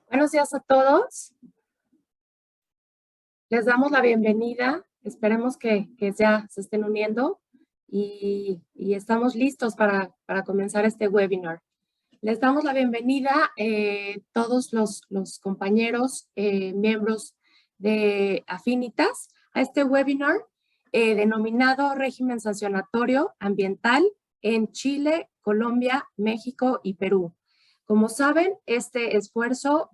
Buenos días a todos. Les damos la bienvenida. Esperemos que ya se estén uniendo y estamos listos para comenzar este webinar. Les damos la bienvenida todos los compañeros, miembros de Affinitas a este webinar denominado Régimen Sancionatorio Ambiental en Chile, Colombia, México y Perú. Como saben, este esfuerzo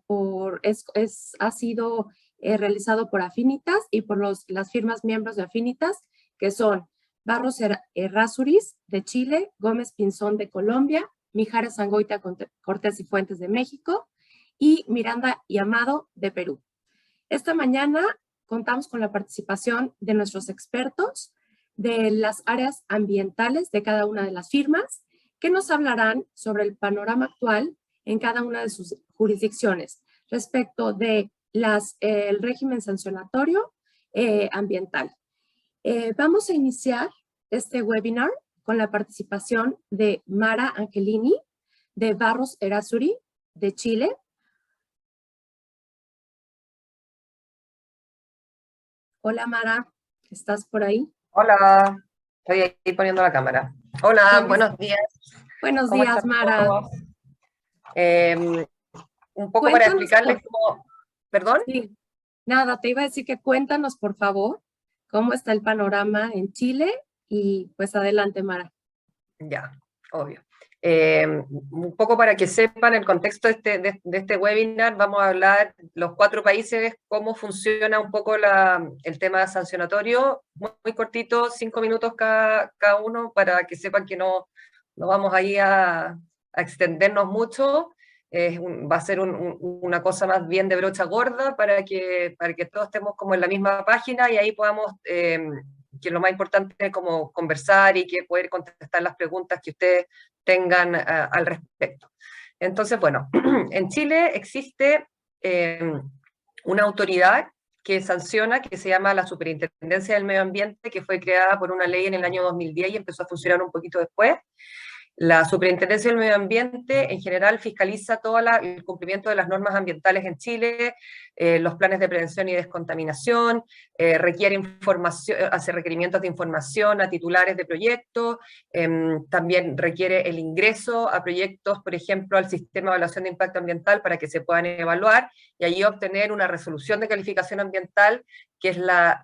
ha sido realizado por Affinitas y por las firmas miembros de Affinitas, que son Barros Errázuriz de Chile, Gómez Pinzón de Colombia, Mijares Angoita Cortés y Fuentes de México y Miranda y Amado de Perú. Esta mañana contamos con la participación de nuestros expertos de las áreas ambientales de cada una de las firmas que nos hablarán sobre el panorama actual en cada una de sus jurisdicciones respecto de el régimen sancionatorio ambiental. Vamos a iniciar este webinar con la participación de Mara Angelini, de Barros Errázuriz, de Chile. Hola Mara, ¿estás por ahí? Hola, estoy aquí poniendo la cámara. Hola, buenos días. Buenos ¿Cómo días, están Mara. todos? Un poco para Cuéntanos, explicarles cómo... ¿Perdón? Sí, nada, te iba a decir que cuéntanos, por favor, cómo está el panorama en Chile y pues adelante, Mara. Ya, obvio. Un poco para que sepan el contexto de este webinar, vamos a hablar los 4 países, cómo funciona un poco el tema sancionatorio, muy cortito, 5 minutos cada uno, para que sepan que no vamos ahí a extendernos mucho. Va a ser una cosa más bien de brocha gorda para que todos estemos como en la misma página y ahí podamos... que lo más importante es como conversar y que poder contestar las preguntas que ustedes tengan al respecto. Entonces, bueno, en Chile existe una autoridad que sanciona, que se llama la Superintendencia del Medio Ambiente, que fue creada por una ley en el año 2010 y empezó a funcionar un poquito después. La Superintendencia del Medio Ambiente en general fiscaliza todo el cumplimiento de las normas ambientales en Chile, los planes de prevención y descontaminación, requiere información, hace requerimientos de información a titulares de proyectos, también requiere el ingreso a proyectos, por ejemplo, al sistema de evaluación de impacto ambiental para que se puedan evaluar y allí obtener una resolución de calificación ambiental que es la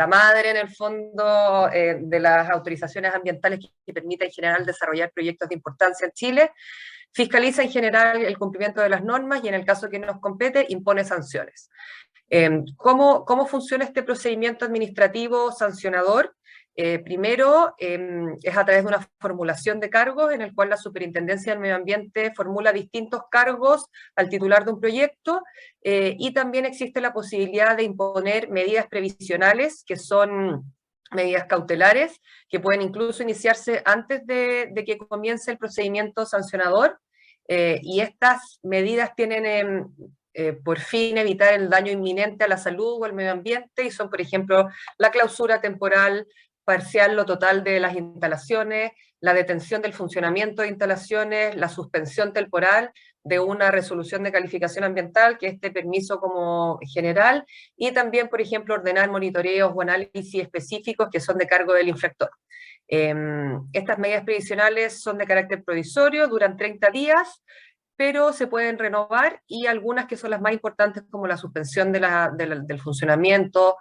madre en el fondo de las autorizaciones ambientales que permite en general desarrollar proyectos de importancia en Chile, fiscaliza en general el cumplimiento de las normas y en el caso que nos compete impone sanciones. ¿Cómo funciona este procedimiento administrativo sancionador? Primero, es a través de una formulación de cargos en el cual la Superintendencia del Medio Ambiente formula distintos cargos al titular de un proyecto y también existe la posibilidad de imponer medidas previsionales que son medidas cautelares que pueden incluso iniciarse antes de que comience el procedimiento sancionador y estas medidas tienen por fin evitar el daño inminente a la salud o al medio ambiente y son, por ejemplo, la clausura temporal, parcial o total de las instalaciones, la detención del funcionamiento de instalaciones, la suspensión temporal de una resolución de calificación ambiental, que es este permiso como general, y también, por ejemplo, ordenar monitoreos o análisis específicos que son de cargo del infractor. Estas medidas previsionales son de carácter provisorio, duran 30 días, pero se pueden renovar y algunas que son las más importantes como la suspensión del funcionamiento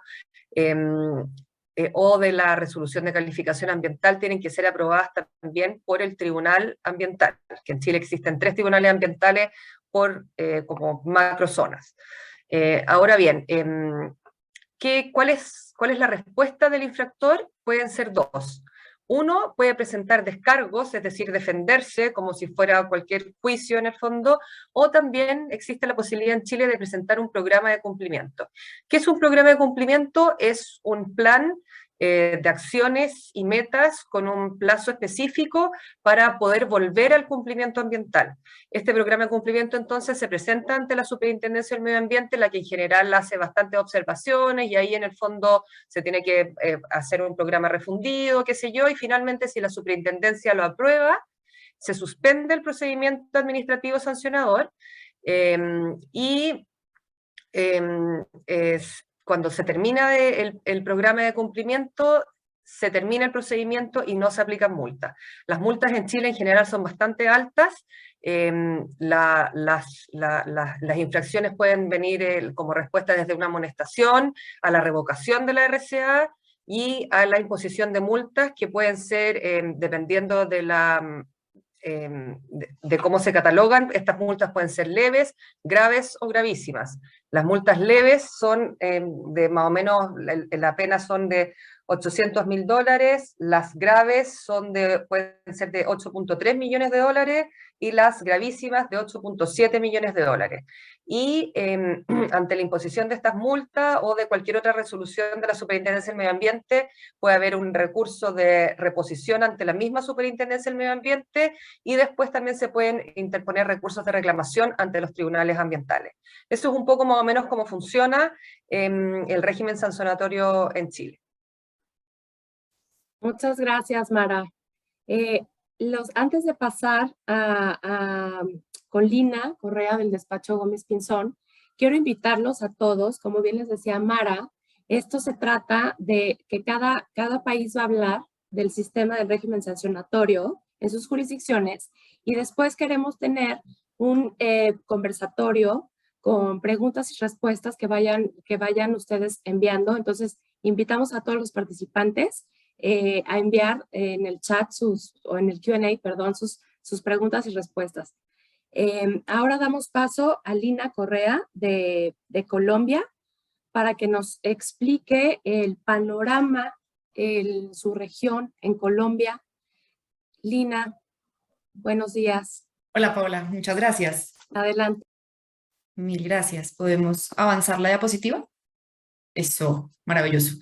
o de la resolución de calificación ambiental tienen que ser aprobadas también por el Tribunal Ambiental, que en Chile existen 3 tribunales ambientales por como macrozonas. Ahora bien, ¿cuál es la respuesta del infractor? Pueden ser 2. Uno puede presentar descargos, es decir, defenderse como si fuera cualquier juicio en el fondo, o también existe la posibilidad en Chile de presentar un programa de cumplimiento. ¿Qué es un programa de cumplimiento? Es un plan de acciones y metas con un plazo específico para poder volver al cumplimiento ambiental. Este programa de cumplimiento entonces se presenta ante la Superintendencia del Medio Ambiente, la que en general hace bastantes observaciones y ahí en el fondo se tiene que hacer un programa refundido, qué sé yo, y finalmente si la Superintendencia lo aprueba, se suspende el procedimiento administrativo sancionador Y cuando se termina el programa de cumplimiento, se termina el procedimiento y no se aplican multas. Las multas en Chile en general son bastante altas. Las infracciones pueden venir como respuesta desde una amonestación a la revocación de la RCA y a la imposición de multas que pueden ser, dependiendo de cómo se catalogan, estas multas pueden ser leves, graves o gravísimas. Las multas leves son de más o menos, la pena son de $800.000, las graves pueden ser de $8.3 millones y las gravísimas de $8.7 millones. Y ante la imposición de estas multas o de cualquier otra resolución de la Superintendencia del Medio Ambiente, puede haber un recurso de reposición ante la misma Superintendencia del Medio Ambiente y después también se pueden interponer recursos de reclamación ante los tribunales ambientales. Eso es un poco más o menos cómo funciona el régimen sancionatorio en Chile. Muchas gracias, Mara. Antes de pasar con Lina Correa del despacho Gómez Pinzón, quiero invitarlos a todos, como bien les decía Mara, esto se trata de que cada país va a hablar del sistema del régimen sancionatorio en sus jurisdicciones y después queremos tener un conversatorio con preguntas y respuestas que vayan ustedes enviando. Entonces, invitamos a todos los participantes a enviar en el chat o en el Q&A, perdón, sus preguntas y respuestas. Ahora damos paso a Lina Correa de Colombia para que nos explique el panorama en su región en Colombia. Lina, buenos días. Hola Paola, muchas gracias. Adelante. Mil gracias. ¿Podemos avanzar la diapositiva? Eso, maravilloso.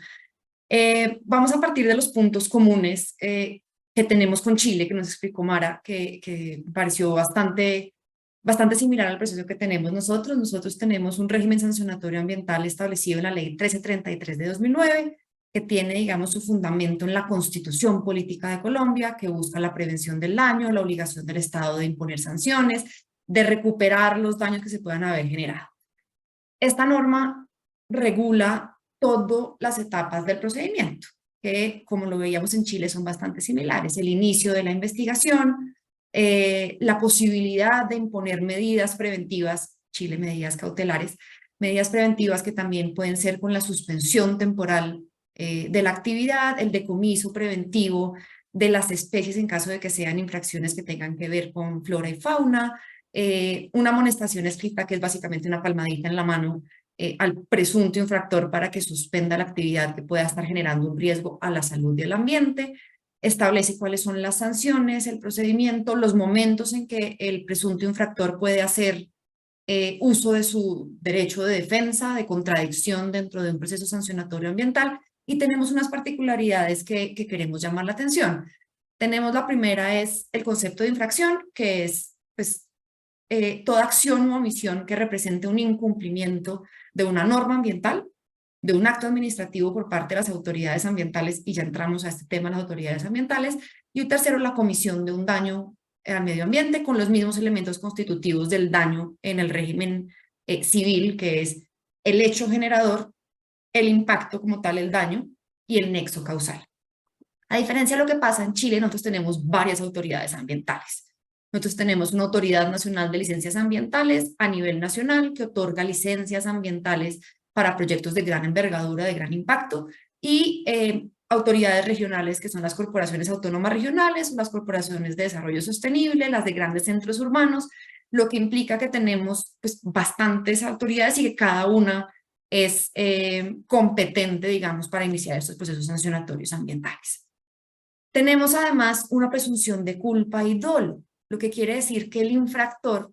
Vamos a partir de los puntos comunes que tenemos con Chile, que nos explicó Mara, que pareció bastante similar al proceso que tenemos nosotros. Nosotros tenemos un régimen sancionatorio ambiental establecido en la Ley 1333 de 2009, que tiene, digamos, su fundamento en la Constitución Política de Colombia, que busca la prevención del daño, la obligación del Estado de imponer sanciones, de recuperar los daños que se puedan haber generado. Esta norma regula todas las etapas del procedimiento, que como lo veíamos en Chile son bastante similares. El inicio de la investigación, la posibilidad de imponer medidas preventivas, Chile medidas cautelares, medidas preventivas que también pueden ser con la suspensión temporal de la actividad, el decomiso preventivo de las especies en caso de que sean infracciones que tengan que ver con flora y fauna, una amonestación escrita que es básicamente una palmadita en la mano al presunto infractor para que suspenda la actividad que pueda estar generando un riesgo a la salud y al ambiente, establece cuáles son las sanciones, el procedimiento, los momentos en que el presunto infractor puede hacer uso de su derecho de defensa, de contradicción dentro de un proceso sancionatorio ambiental, y tenemos unas particularidades que queremos llamar la atención. Tenemos la primera es el concepto de infracción, que es pues, toda acción u omisión que represente un incumplimiento de una norma ambiental, de un acto administrativo por parte de las autoridades ambientales, y ya entramos a este tema de las autoridades ambientales, y un tercero, la comisión de un daño al medio ambiente con los mismos elementos constitutivos del daño en el régimen civil, que es el hecho generador, el impacto como tal, el daño, y el nexo causal. A diferencia de lo que pasa en Chile, nosotros tenemos varias autoridades ambientales. Nosotros tenemos una Autoridad Nacional de Licencias Ambientales a nivel nacional que otorga licencias ambientales para proyectos de gran envergadura, de gran impacto, y autoridades regionales que son las corporaciones autónomas regionales, las corporaciones de desarrollo sostenible, las de grandes centros urbanos, lo que implica que tenemos pues, bastantes autoridades y que cada una es competente, digamos, para iniciar estos procesos sancionatorios ambientales. Tenemos además una presunción de culpa y dolo, lo que quiere decir que el infractor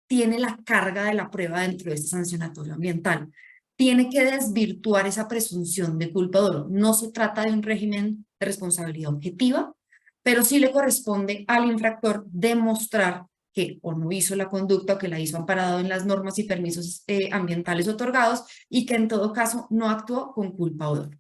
tiene la carga de la prueba dentro de este sancionatorio ambiental. Tiene que desvirtuar esa presunción de culpa o dolo. No se trata de un régimen de responsabilidad objetiva, pero sí le corresponde al infractor demostrar que o no hizo la conducta o que la hizo amparado en las normas y permisos ambientales otorgados y que en todo caso no actuó con culpa o dolo.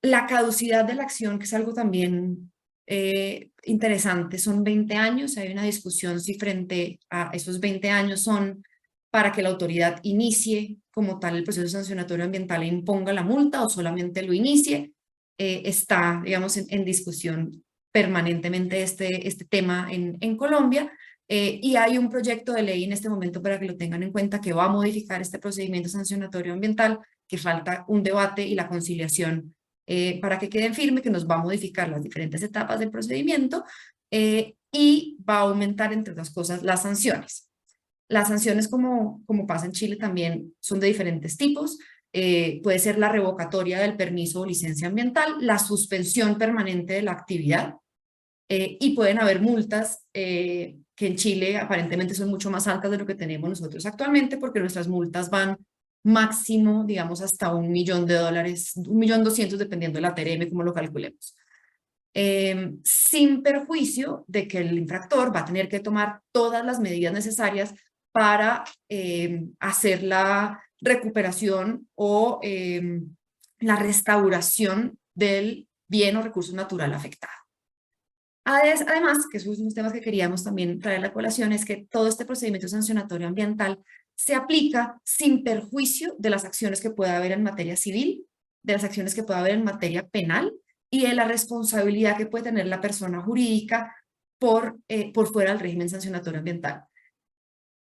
La caducidad de la acción, que es algo también interesante. Son 20 años, hay una discusión si frente a esos 20 años son para que la autoridad inicie como tal el proceso sancionatorio ambiental e imponga la multa o solamente lo inicie. Está, digamos, en discusión permanentemente este tema en Colombia. Y hay un proyecto de ley en este momento, para que lo tengan en cuenta, que va a modificar este procedimiento sancionatorio ambiental, que falta un debate y la conciliación para que quede firme, que nos va a modificar las diferentes etapas del procedimiento y va a aumentar, entre otras cosas, las sanciones. Las sanciones, como pasa en Chile, también son de diferentes tipos. Puede ser la revocatoria del permiso o licencia ambiental, la suspensión permanente de la actividad, y pueden haber multas que en Chile aparentemente son mucho más altas de lo que tenemos nosotros actualmente, porque nuestras multas van máximo, digamos, hasta $1.000.000, $1.200.000, dependiendo de la TRM, como lo calculemos. Sin perjuicio de que el infractor va a tener que tomar todas las medidas necesarias para hacer la recuperación o la restauración del bien o recurso natural afectado. Además, que esos son los temas que queríamos también traer a la colación, es que todo este procedimiento sancionatorio ambiental se aplica sin perjuicio de las acciones que pueda haber en materia civil, de las acciones que pueda haber en materia penal y de la responsabilidad que puede tener la persona jurídica por fuera del régimen sancionatorio ambiental.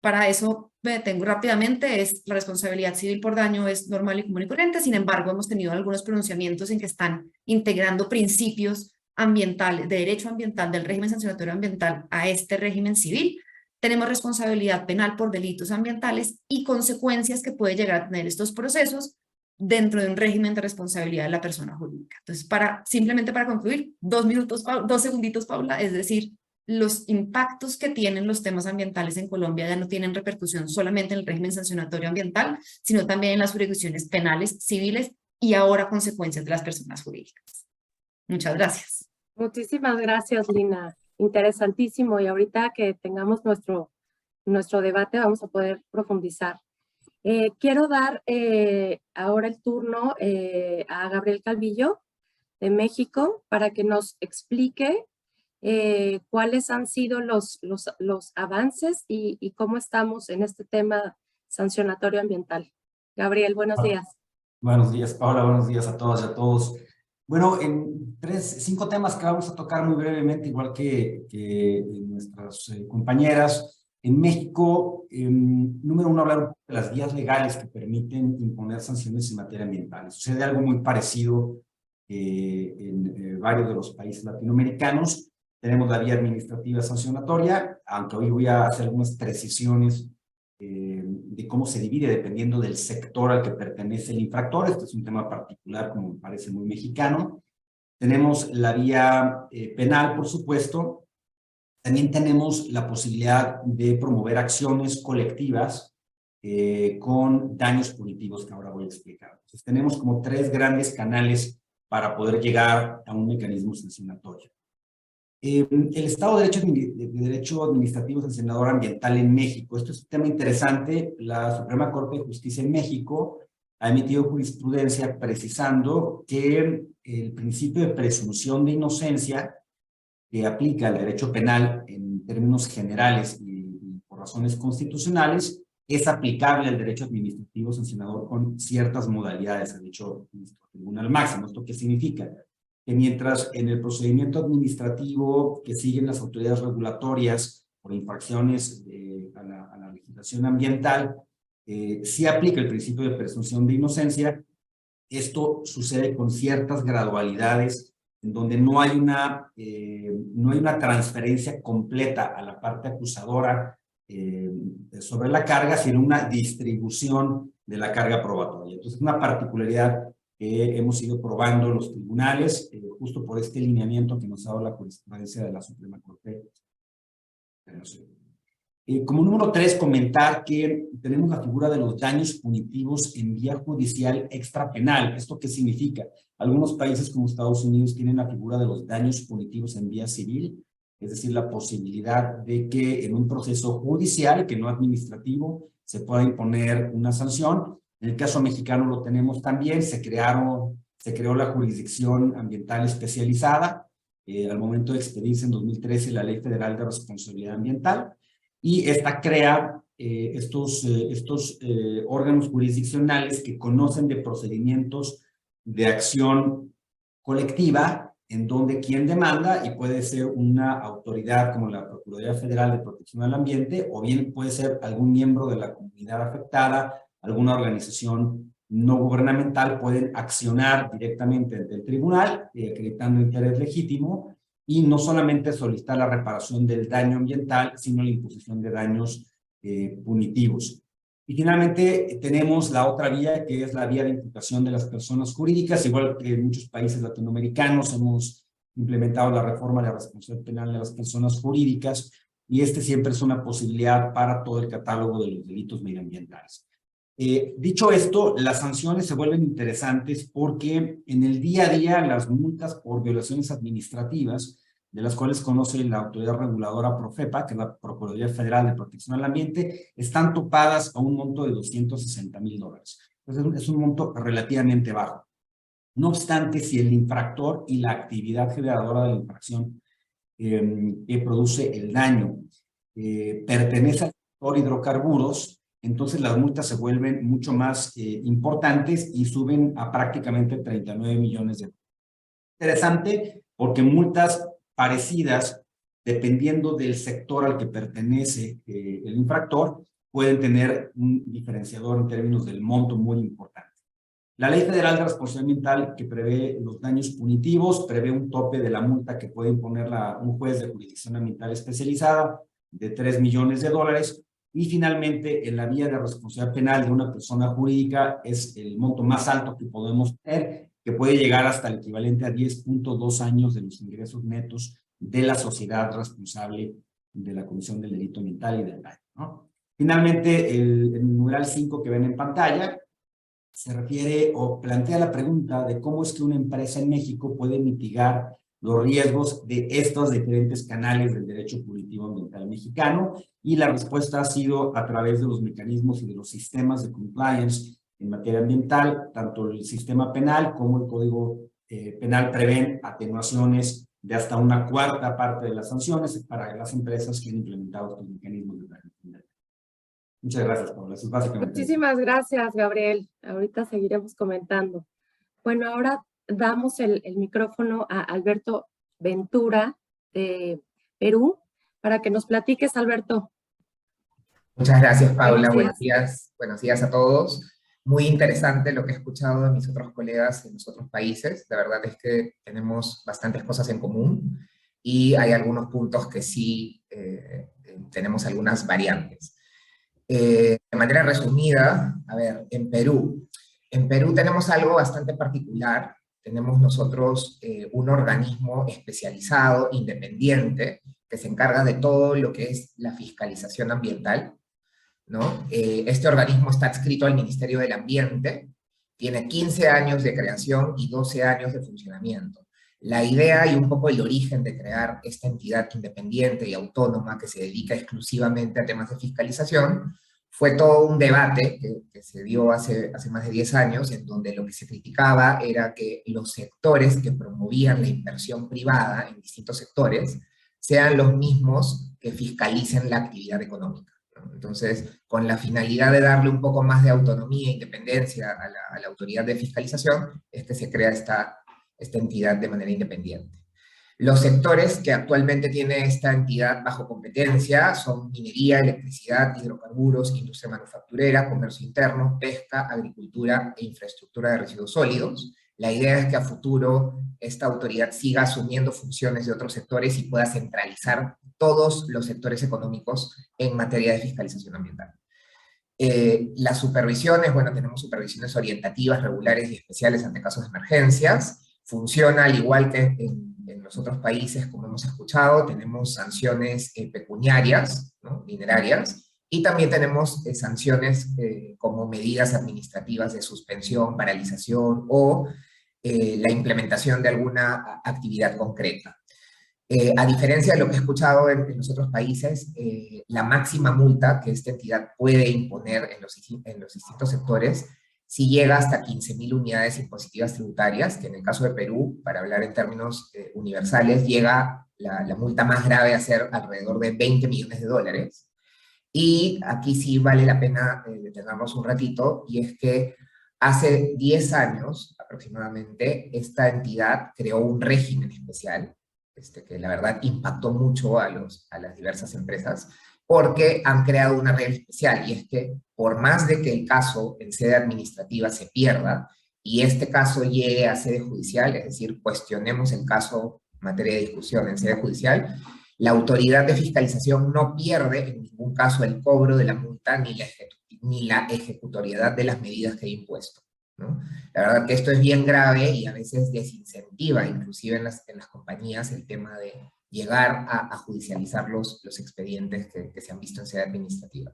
Para eso me detengo rápidamente. La responsabilidad civil por daño es normal y común y corriente. Sin embargo, hemos tenido algunos pronunciamientos en que están integrando principios ambientales, de derecho ambiental del régimen sancionatorio ambiental a este régimen civil. Tenemos responsabilidad penal por delitos ambientales y consecuencias que puede llegar a tener estos procesos dentro de un régimen de responsabilidad de la persona jurídica. Entonces, simplemente para concluir, 2 segunditos, Paula, es decir, los impactos que tienen los temas ambientales en Colombia ya no tienen repercusión solamente en el régimen sancionatorio ambiental, sino también en las jurisdicciones penales, civiles y ahora consecuencias de las personas jurídicas. Muchas gracias. Muchísimas gracias, Lina. Interesantísimo. Y ahorita que tengamos nuestro debate vamos a poder profundizar. Quiero dar ahora el turno a Gabriel Calvillo de México para que nos explique cuáles han sido los avances y cómo estamos en este tema sancionatorio ambiental. Gabriel, buenos días. Buenos días, Paula. Buenos días a todas y a todos. Bueno, en 5 temas que vamos a tocar muy brevemente, igual que nuestras compañeras. En México, número 1, hablar de las vías legales que permiten imponer sanciones en materia ambiental. Sucede algo muy parecido en varios de los países latinoamericanos. Tenemos la vía administrativa sancionatoria, aunque hoy voy a hacer algunas precisiones de cómo se divide dependiendo del sector al que pertenece el infractor. Este es un tema particular, como me parece, muy mexicano. Tenemos la vía penal, por supuesto. También tenemos la posibilidad de promover acciones colectivas con daños punitivos, que ahora voy a explicar. Entonces, tenemos como 3 grandes canales para poder llegar a un mecanismo sancionatorio. El Estado de Derecho Administrativo Sancionador Ambiental en México. Esto es un tema interesante. La Suprema Corte de Justicia en México ha emitido jurisprudencia precisando que el principio de presunción de inocencia que aplica al derecho penal en términos generales y por razones constitucionales es aplicable al derecho administrativo sancionador con ciertas modalidades, ha dicho nuestro Tribunal Máximo. ¿Esto qué significa? Que mientras en el procedimiento administrativo que siguen las autoridades regulatorias por infracciones a la legislación ambiental, sí aplica el principio de presunción de inocencia, esto sucede con ciertas gradualidades en donde no hay una transferencia completa a la parte acusadora sobre la carga, sino una distribución de la carga probatoria. Entonces, es una particularidad que hemos ido probando en los tribunales, justo por este lineamiento que nos ha dado la jurisprudencia de la Suprema Corte. Como número 3, comentar que tenemos la figura de los daños punitivos en vía judicial extrapenal. ¿Esto qué significa? Algunos países como Estados Unidos tienen la figura de los daños punitivos en vía civil, es decir, la posibilidad de que en un proceso judicial, que no administrativo, se pueda imponer una sanción. En el caso mexicano lo tenemos también. Se creó la jurisdicción ambiental especializada, al momento de expedirse en 2013 la Ley Federal de Responsabilidad Ambiental, y esta crea estos órganos jurisdiccionales que conocen de procedimientos de acción colectiva, en donde quien demanda, y puede ser una autoridad como la Procuraduría Federal de Protección al Ambiente, o bien puede ser algún miembro de la comunidad afectada, alguna organización no gubernamental, pueden accionar directamente ante el tribunal, acreditando interés legítimo, y no solamente solicitar la reparación del daño ambiental, sino la imposición de daños punitivos. Y finalmente tenemos la otra vía, que es la vía de imputación de las personas jurídicas. Igual que en muchos países latinoamericanos hemos implementado la reforma de la responsabilidad penal de las personas jurídicas, y siempre es una posibilidad para todo el catálogo de los delitos medioambientales. Dicho esto, las sanciones se vuelven interesantes porque en el día a día las multas por violaciones administrativas, de las cuales conoce la autoridad reguladora PROFEPA, que es la Procuraduría Federal de Protección al Ambiente, están topadas a un monto de $260,000. Entonces es un monto relativamente bajo. No obstante, si el infractor y la actividad generadora de la infracción que produce el daño pertenece al sector hidrocarburos, entonces las multas se vuelven mucho más importantes y suben a prácticamente 39 millones de dólares. Interesante, porque multas parecidas, dependiendo del sector al que pertenece el infractor, pueden tener un diferenciador en términos del monto muy importante. La Ley Federal de Responsabilidad Ambiental, que prevé los daños punitivos, prevé un tope de la multa que puede imponer un juez de jurisdicción ambiental especializada de 3 millones de dólares, y finalmente en la vía de responsabilidad penal de una persona jurídica es el monto más alto que podemos tener, que puede llegar hasta el equivalente a 10.2 años de los ingresos netos de la sociedad responsable de la comisión del delito ambiental y del daño, ¿no? Finalmente, el numeral 5 que ven en pantalla se refiere o plantea la pregunta de cómo es que una empresa en México puede mitigar los riesgos de estos diferentes canales del derecho punitivo ambiental mexicano, y la respuesta ha sido a través de los mecanismos y de los sistemas de compliance en materia ambiental. Tanto el sistema penal como el Código Penal prevén atenuaciones de hasta una cuarta parte de las sanciones para las empresas que han implementado estos mecanismos de planificación. Muchas gracias, Paula. Eso es básicamente. Muchísimas gracias, Gabriel. Ahorita seguiremos comentando. Bueno, ahora damos el micrófono a Alberto Ventura de Perú para que nos platiques, Alberto. Muchas gracias, Paula. Buenos días. Buenos días a todos. Muy interesante lo que he escuchado de mis otros colegas en los otros países. La verdad es que tenemos bastantes cosas en común y hay algunos puntos que sí tenemos algunas variantes. De manera resumida, a ver, en Perú tenemos algo bastante particular. Tenemos nosotros un organismo especializado, independiente, que se encarga de todo lo que es la fiscalización ambiental, ¿no? Este organismo está adscrito al Ministerio del Ambiente, tiene 15 años de creación y 12 años de funcionamiento. La idea y un poco el origen de crear esta entidad independiente y autónoma que se dedica exclusivamente a temas de fiscalización fue todo un debate que se dio hace más de 10 años, en donde lo que se criticaba era que los sectores que promovían la inversión privada en distintos sectores sean los mismos que fiscalicen la actividad económica, ¿no? Entonces, con la finalidad de darle un poco más de autonomía e independencia a la autoridad de fiscalización, es que se crea esta entidad de manera independiente. Los sectores que actualmente tiene esta entidad bajo competencia son minería, electricidad, hidrocarburos, industria manufacturera, comercio interno, pesca, agricultura e infraestructura de residuos sólidos. La idea es que a futuro esta autoridad siga asumiendo funciones de otros sectores y pueda centralizar todos los sectores económicos en materia de fiscalización ambiental. Las supervisiones, bueno, tenemos supervisiones orientativas, regulares y especiales ante casos de emergencias. Funciona al igual que en los otros países, como hemos escuchado. Tenemos sanciones pecuniarias, ¿no? Dinerarias, y también tenemos sanciones como medidas administrativas de suspensión, paralización o la implementación de alguna actividad concreta. A diferencia de lo que he escuchado en los otros países, la máxima multa que esta entidad puede imponer en los distintos sectores sí llega hasta 15.000 unidades impositivas tributarias, que en el caso de Perú, para hablar en términos universales, llega la multa más grave a ser alrededor de 20 millones de dólares. Y aquí sí vale la pena detenernos un ratito, y es que hace 10 años aproximadamente esta entidad creó un régimen especial, que la verdad impactó mucho a las diversas empresas, porque han creado una regla especial, y es que por más de que el caso en sede administrativa se pierda, y este caso llegue a sede judicial, es decir, cuestionemos el caso en materia de discusión en sede judicial, la autoridad de fiscalización no pierde en ningún caso el cobro de la multa ni la ejecutoriedad de las medidas que ha impuesto, ¿no? La verdad que esto es bien grave y a veces desincentiva, inclusive en las compañías, el tema de llegar a judicializar los expedientes que se han visto en sede administrativa.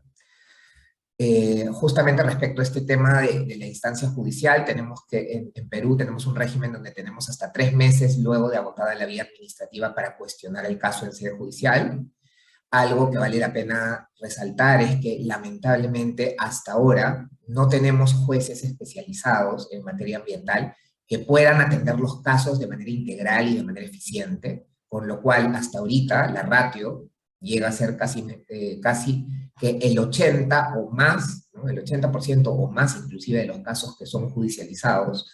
Justamente respecto a este tema de la instancia judicial, tenemos que en Perú tenemos un régimen donde tenemos hasta 3 meses luego de agotada la vía administrativa para cuestionar el caso en sede judicial. Algo que vale la pena resaltar es que lamentablemente hasta ahora no tenemos jueces especializados en materia ambiental que puedan atender los casos de manera integral y de manera eficiente, con lo cual hasta ahorita la ratio llega a ser casi que el 80 o más, ¿no? El 80% o más inclusive de los casos que son judicializados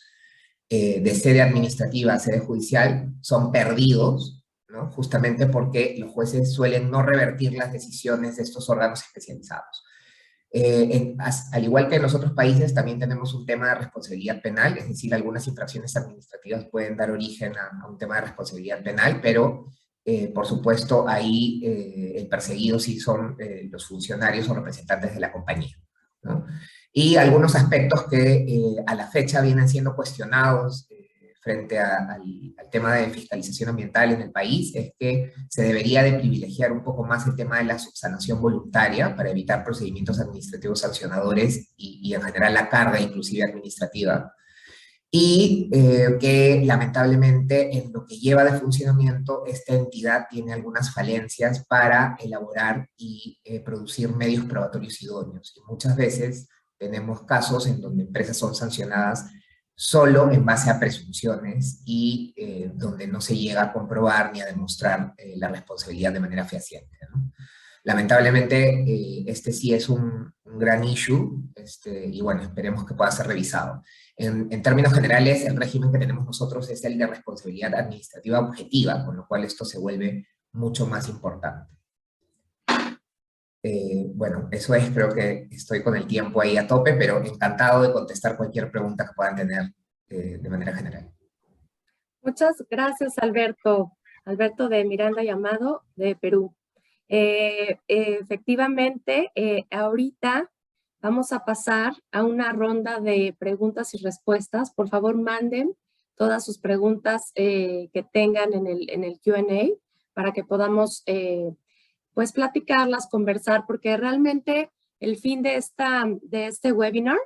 de sede administrativa a sede judicial son perdidos, ¿no? Justamente porque los jueces suelen no revertir las decisiones de estos órganos especializados. Al igual que en los otros países, también tenemos un tema de responsabilidad penal, es decir, algunas infracciones administrativas pueden dar origen a un tema de responsabilidad penal, pero por supuesto ahí el perseguido sí son los funcionarios o representantes de la compañía, ¿no? Y algunos aspectos que a la fecha vienen siendo cuestionados frente al tema de fiscalización ambiental en el país es que se debería de privilegiar un poco más el tema de la subsanación voluntaria para evitar procedimientos administrativos sancionadores y en general la carga inclusive administrativa. Y que lamentablemente en lo que lleva de funcionamiento esta entidad tiene algunas falencias para elaborar y producir medios probatorios idóneos. Y muchas veces tenemos casos en donde empresas son sancionadas solo en base a presunciones y donde no se llega a comprobar ni a demostrar la responsabilidad de manera fehaciente, ¿no? Lamentablemente, este sí es un gran issue, y bueno, esperemos que pueda ser revisado. En términos generales, el régimen que tenemos nosotros es el de responsabilidad administrativa objetiva, con lo cual esto se vuelve mucho más importante. Bueno, eso es, creo que estoy con el tiempo ahí a tope, pero encantado de contestar cualquier pregunta que puedan tener de manera general. Muchas gracias, Alberto. Alberto de Miranda y Amado, de Perú. Efectivamente, ahorita vamos a pasar a una ronda de preguntas y respuestas. Por favor, manden todas sus preguntas que tengan en el Q&A para que podamos pues platicarlas, conversar, porque realmente el fin de este webinar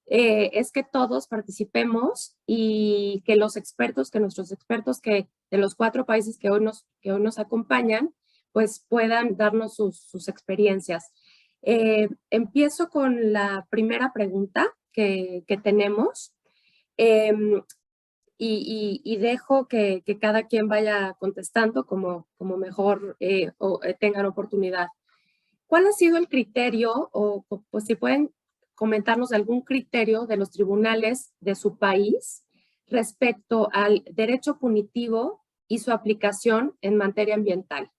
es que todos participemos y que los expertos, que nuestros expertos de los 4 países que hoy nos acompañan, pues puedan darnos sus experiencias. Empiezo con la primera pregunta que tenemos y dejo que cada quien vaya contestando como mejor tengan oportunidad. ¿Cuál ha sido el criterio o pues si pueden comentarnos algún criterio de los tribunales de su país respecto al derecho punitivo y su aplicación en materia ambiental?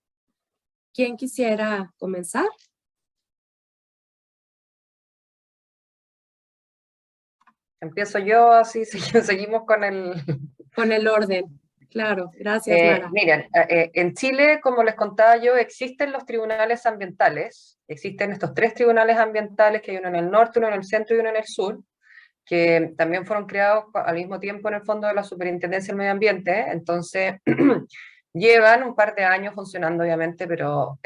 ¿Quién quisiera comenzar? Empiezo yo, así seguimos con el... Con el orden, claro. Gracias, Mara. Miren, en Chile, como les contaba yo, existen los tribunales ambientales, existen estos 3 tribunales ambientales, que hay uno en el norte, uno en el centro y uno en el sur, que también fueron creados al mismo tiempo en el fondo de la Superintendencia del Medio Ambiente, entonces llevan un par de años funcionando obviamente, pero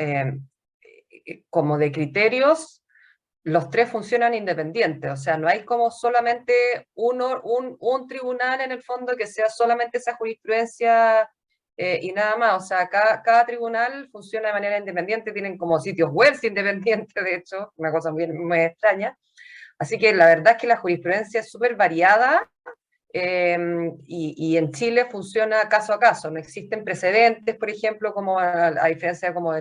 como de criterios, los 3 funcionan independientes, o sea, no hay como solamente un tribunal en el fondo que sea solamente esa jurisprudencia y nada más, o sea, cada tribunal funciona de manera independiente, tienen como sitios web independientes, de hecho, una cosa muy extraña. Así que la verdad es que la jurisprudencia es súper variada, y en Chile funciona caso a caso, no existen precedentes, por ejemplo, como a diferencia como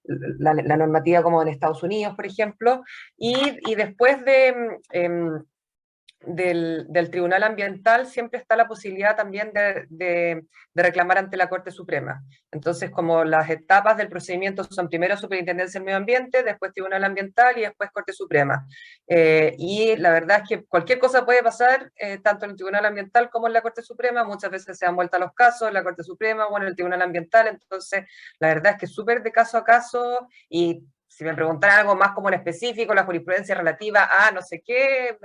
la normativa como en Estados Unidos, por ejemplo, y después del Tribunal Ambiental siempre está la posibilidad también de reclamar ante la Corte Suprema. Entonces, como las etapas del procedimiento son primero Superintendencia del Medio Ambiente, después Tribunal Ambiental y después Corte Suprema. Y la verdad es que cualquier cosa puede pasar, tanto en el Tribunal Ambiental como en la Corte Suprema. Muchas veces se dan vuelta los casos en la Corte Suprema o en el Tribunal Ambiental. Entonces, la verdad es que es súper de caso a caso, y si me preguntaran algo más como en específico, la jurisprudencia relativa a no sé qué,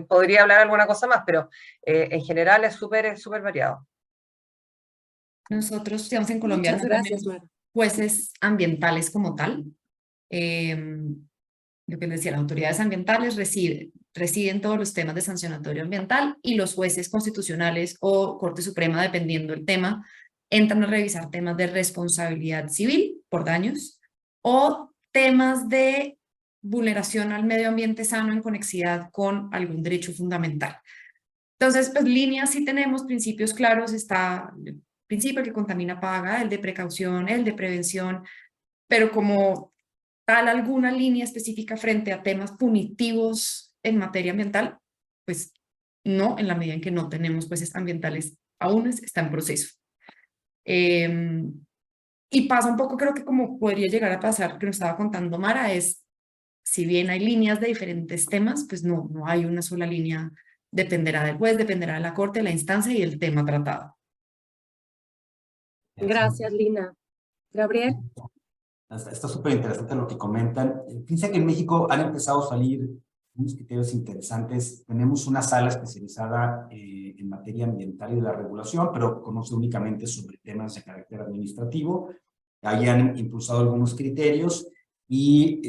podría hablar alguna cosa más, pero en general es súper variado. Nosotros, digamos, en Colombia Muchas no gracias, tenemos Mara. jueces ambientales como tal. Lo que les decía, las autoridades ambientales residen todos los temas de sancionatorio ambiental, y los jueces constitucionales o Corte Suprema, dependiendo del tema, entran a revisar temas de responsabilidad civil por daños o temas de vulneración al medio ambiente sano en conexidad con algún derecho fundamental. Entonces, pues líneas sí tenemos, principios claros, está el principio que contamina paga, el de precaución, el de prevención, pero como tal alguna línea específica frente a temas punitivos en materia ambiental, pues no, en la medida en que no tenemos jueces ambientales aún, está en proceso. Y pasa un poco, creo que como podría llegar a pasar, que nos estaba contando Mara, es, si bien hay líneas de diferentes temas, pues no hay una sola línea, dependerá del juez, dependerá de la corte, la instancia y el tema tratado. Gracias, Lina. Gabriel. Está súper interesante lo que comentan. Fíjense que en México han empezado a salir unos criterios interesantes. Tenemos una sala especializada en materia ambiental y de la regulación, pero conoce únicamente sobre temas de carácter administrativo. Ahí han impulsado algunos criterios y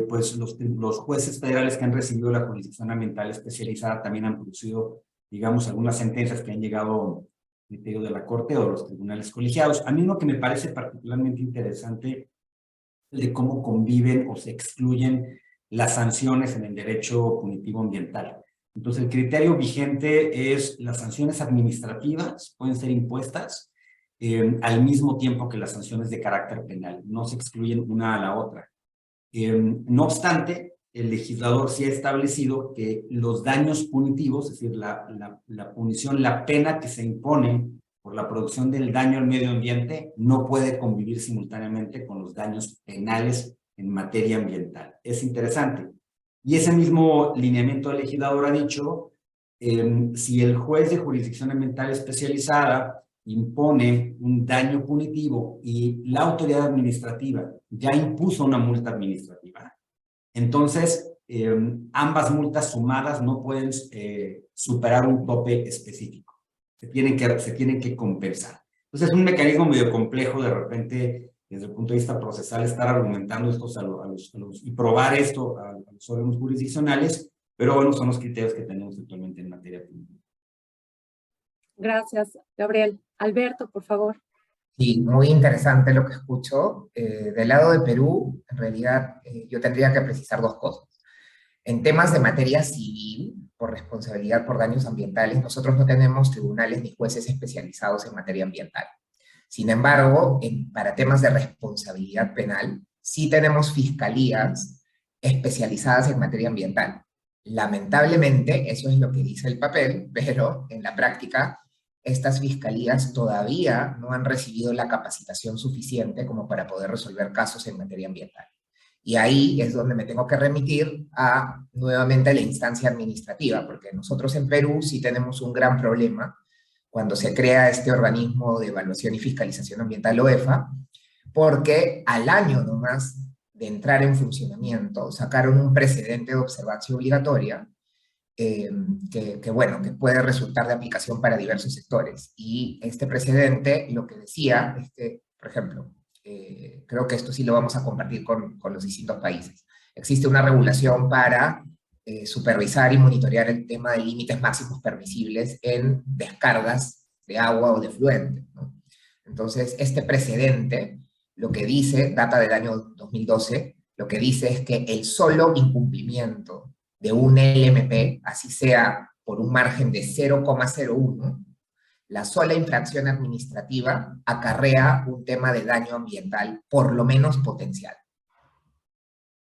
pues los jueces federales que han recibido la jurisdicción ambiental especializada también han producido, digamos, algunas sentencias que han llegado al criterio de la Corte o de los tribunales colegiados. A mí lo que me parece particularmente interesante de cómo conviven o se excluyen las sanciones en el derecho punitivo ambiental. Entonces, el criterio vigente es las sanciones administrativas pueden ser impuestas al mismo tiempo que las sanciones de carácter penal. No se excluyen una a la otra. No obstante, el legislador sí ha establecido que los daños punitivos, es decir, la punición, la pena que se impone por la producción del daño al medio ambiente, no puede convivir simultáneamente con los daños penales en materia ambiental. Es interesante. Y ese mismo lineamiento del legislador ha dicho, si el juez de jurisdicción ambiental especializada impone un daño punitivo y la autoridad administrativa ya impuso una multa administrativa, entonces ambas multas sumadas no pueden superar un tope específico. Se tienen que compensar. Entonces es un mecanismo medio complejo de repente, desde el punto de vista procesal, estar argumentando esto y probar esto a los órganos jurisdiccionales, pero bueno, son los criterios que tenemos actualmente en materia pública. Gracias, Gabriel. Alberto, por favor. Sí, muy interesante lo que escucho. Del lado de Perú, en realidad, yo tendría que precisar dos cosas. En temas de materia civil, por responsabilidad por daños ambientales, nosotros no tenemos tribunales ni jueces especializados en materia ambiental. Sin embargo, para temas de responsabilidad penal, sí tenemos fiscalías especializadas en materia ambiental. Lamentablemente, eso es lo que dice el papel, pero en la práctica, estas fiscalías todavía no han recibido la capacitación suficiente como para poder resolver casos en materia ambiental. Y ahí es donde me tengo que remitir nuevamente a la instancia administrativa, porque nosotros en Perú sí tenemos un gran problema cuando se crea este organismo de evaluación y fiscalización ambiental OEFA, porque al año nomás de entrar en funcionamiento sacaron un precedente de observancia obligatoria que puede resultar de aplicación para diversos sectores. Y este precedente lo que decía, por ejemplo, creo que esto sí lo vamos a compartir con los distintos países. Existe una regulación para supervisar y monitorear el tema de límites máximos permisibles en descargas de agua o de fluente, ¿no? Entonces, este precedente, lo que dice, data del año 2012, lo que dice es que el solo incumplimiento de un LMP, así sea por un margen de 0,01, la sola infracción administrativa acarrea un tema de daño ambiental, por lo menos potencial.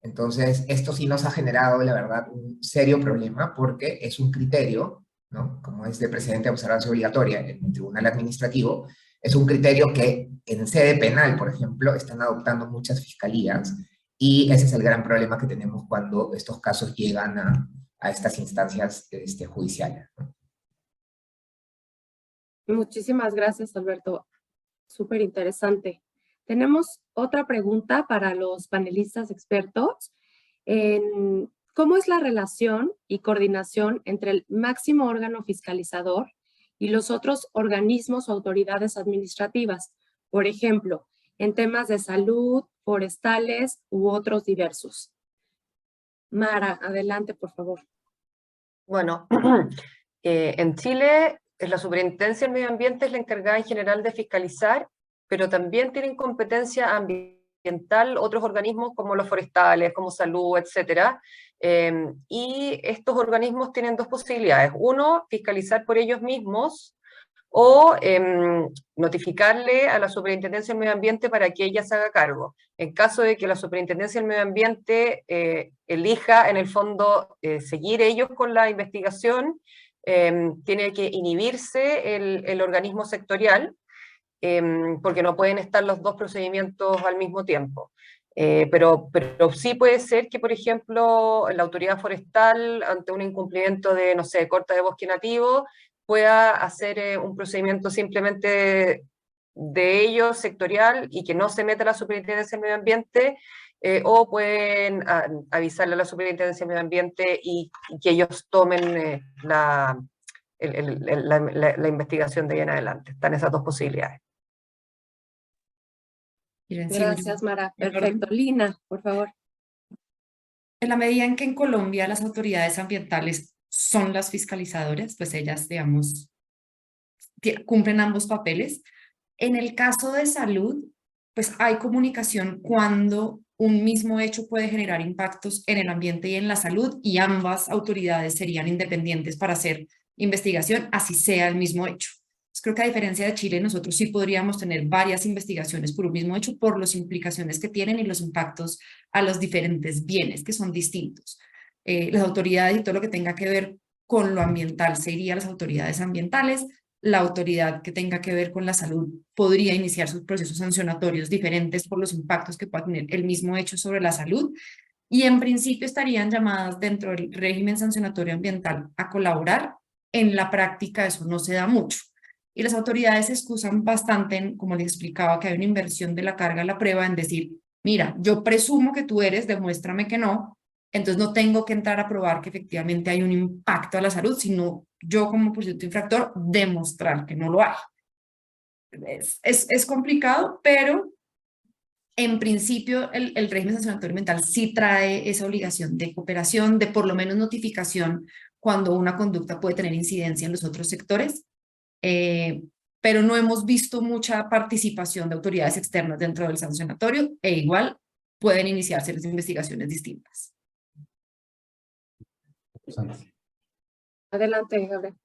Entonces, esto sí nos ha generado, la verdad, un serio problema porque es un criterio, ¿no? Como es de precedente de observancia obligatoria en un tribunal administrativo, es un criterio que en sede penal, por ejemplo, están adoptando muchas fiscalías y ese es el gran problema que tenemos cuando estos casos llegan a estas instancias judiciales, ¿no? Muchísimas gracias, Alberto. Súper interesante. Tenemos otra pregunta para los panelistas expertos. ¿Cómo es la relación y coordinación entre el máximo órgano fiscalizador y los otros organismos o autoridades administrativas? Por ejemplo, en temas de salud, forestales u otros diversos. Mara, adelante, por favor. Bueno, en Chile, la Superintendencia del Medio Ambiente es la encargada en general de fiscalizar, pero también tienen competencia ambiental otros organismos como los forestales, como salud, etcétera. Y estos organismos tienen dos posibilidades. Uno, fiscalizar por ellos mismos o notificarle a la Superintendencia del Medio Ambiente para que ella se haga cargo. En caso de que la Superintendencia del Medio Ambiente elija, en el fondo, seguir ellos con la investigación, tiene que inhibirse el organismo sectorial, porque no pueden estar los dos procedimientos al mismo tiempo. Pero sí puede ser que, por ejemplo, la autoridad forestal, ante un incumplimiento de, no sé, corta de bosque nativo, pueda hacer un procedimiento simplemente de ellos, sectorial, y que no se meta la Superintendencia del Medio Ambiente, o pueden avisarle a la Superintendencia del Medio Ambiente y que ellos tomen la investigación de ahí en adelante. Están esas dos posibilidades. Gracias, Mara. Perfecto. Lina, por favor. En la medida en que en Colombia las autoridades ambientales son las fiscalizadoras, pues ellas, digamos, cumplen ambos papeles. En el caso de salud, pues hay comunicación cuando un mismo hecho puede generar impactos en el ambiente y en la salud, y ambas autoridades serían independientes para hacer investigación, así sea el mismo hecho. Pues creo que a diferencia de Chile, nosotros sí podríamos tener varias investigaciones por un mismo hecho por las implicaciones que tienen y los impactos a los diferentes bienes, que son distintos. Las autoridades y todo lo que tenga que ver con lo ambiental se iría a las autoridades ambientales. La autoridad que tenga que ver con la salud podría iniciar sus procesos sancionatorios diferentes por los impactos que pueda tener el mismo hecho sobre la salud, y en principio estarían llamadas dentro del régimen sancionatorio ambiental a colaborar. En la práctica eso no se da mucho y las autoridades se excusan bastante como les explicaba, que hay una inversión de la carga a la prueba en decir, mira, yo presumo que tú eres, demuéstrame que no. Entonces no tengo que entrar a probar que efectivamente hay un impacto a la salud, sino yo como presunto infractor demostrar que no lo hay. Es complicado, pero en principio el régimen sancionatorio ambiental sí trae esa obligación de cooperación, de por lo menos notificación cuando una conducta puede tener incidencia en los otros sectores, pero no hemos visto mucha participación de autoridades externas dentro del sancionatorio, e igual pueden iniciarse las investigaciones distintas. Adelante, Gabriel.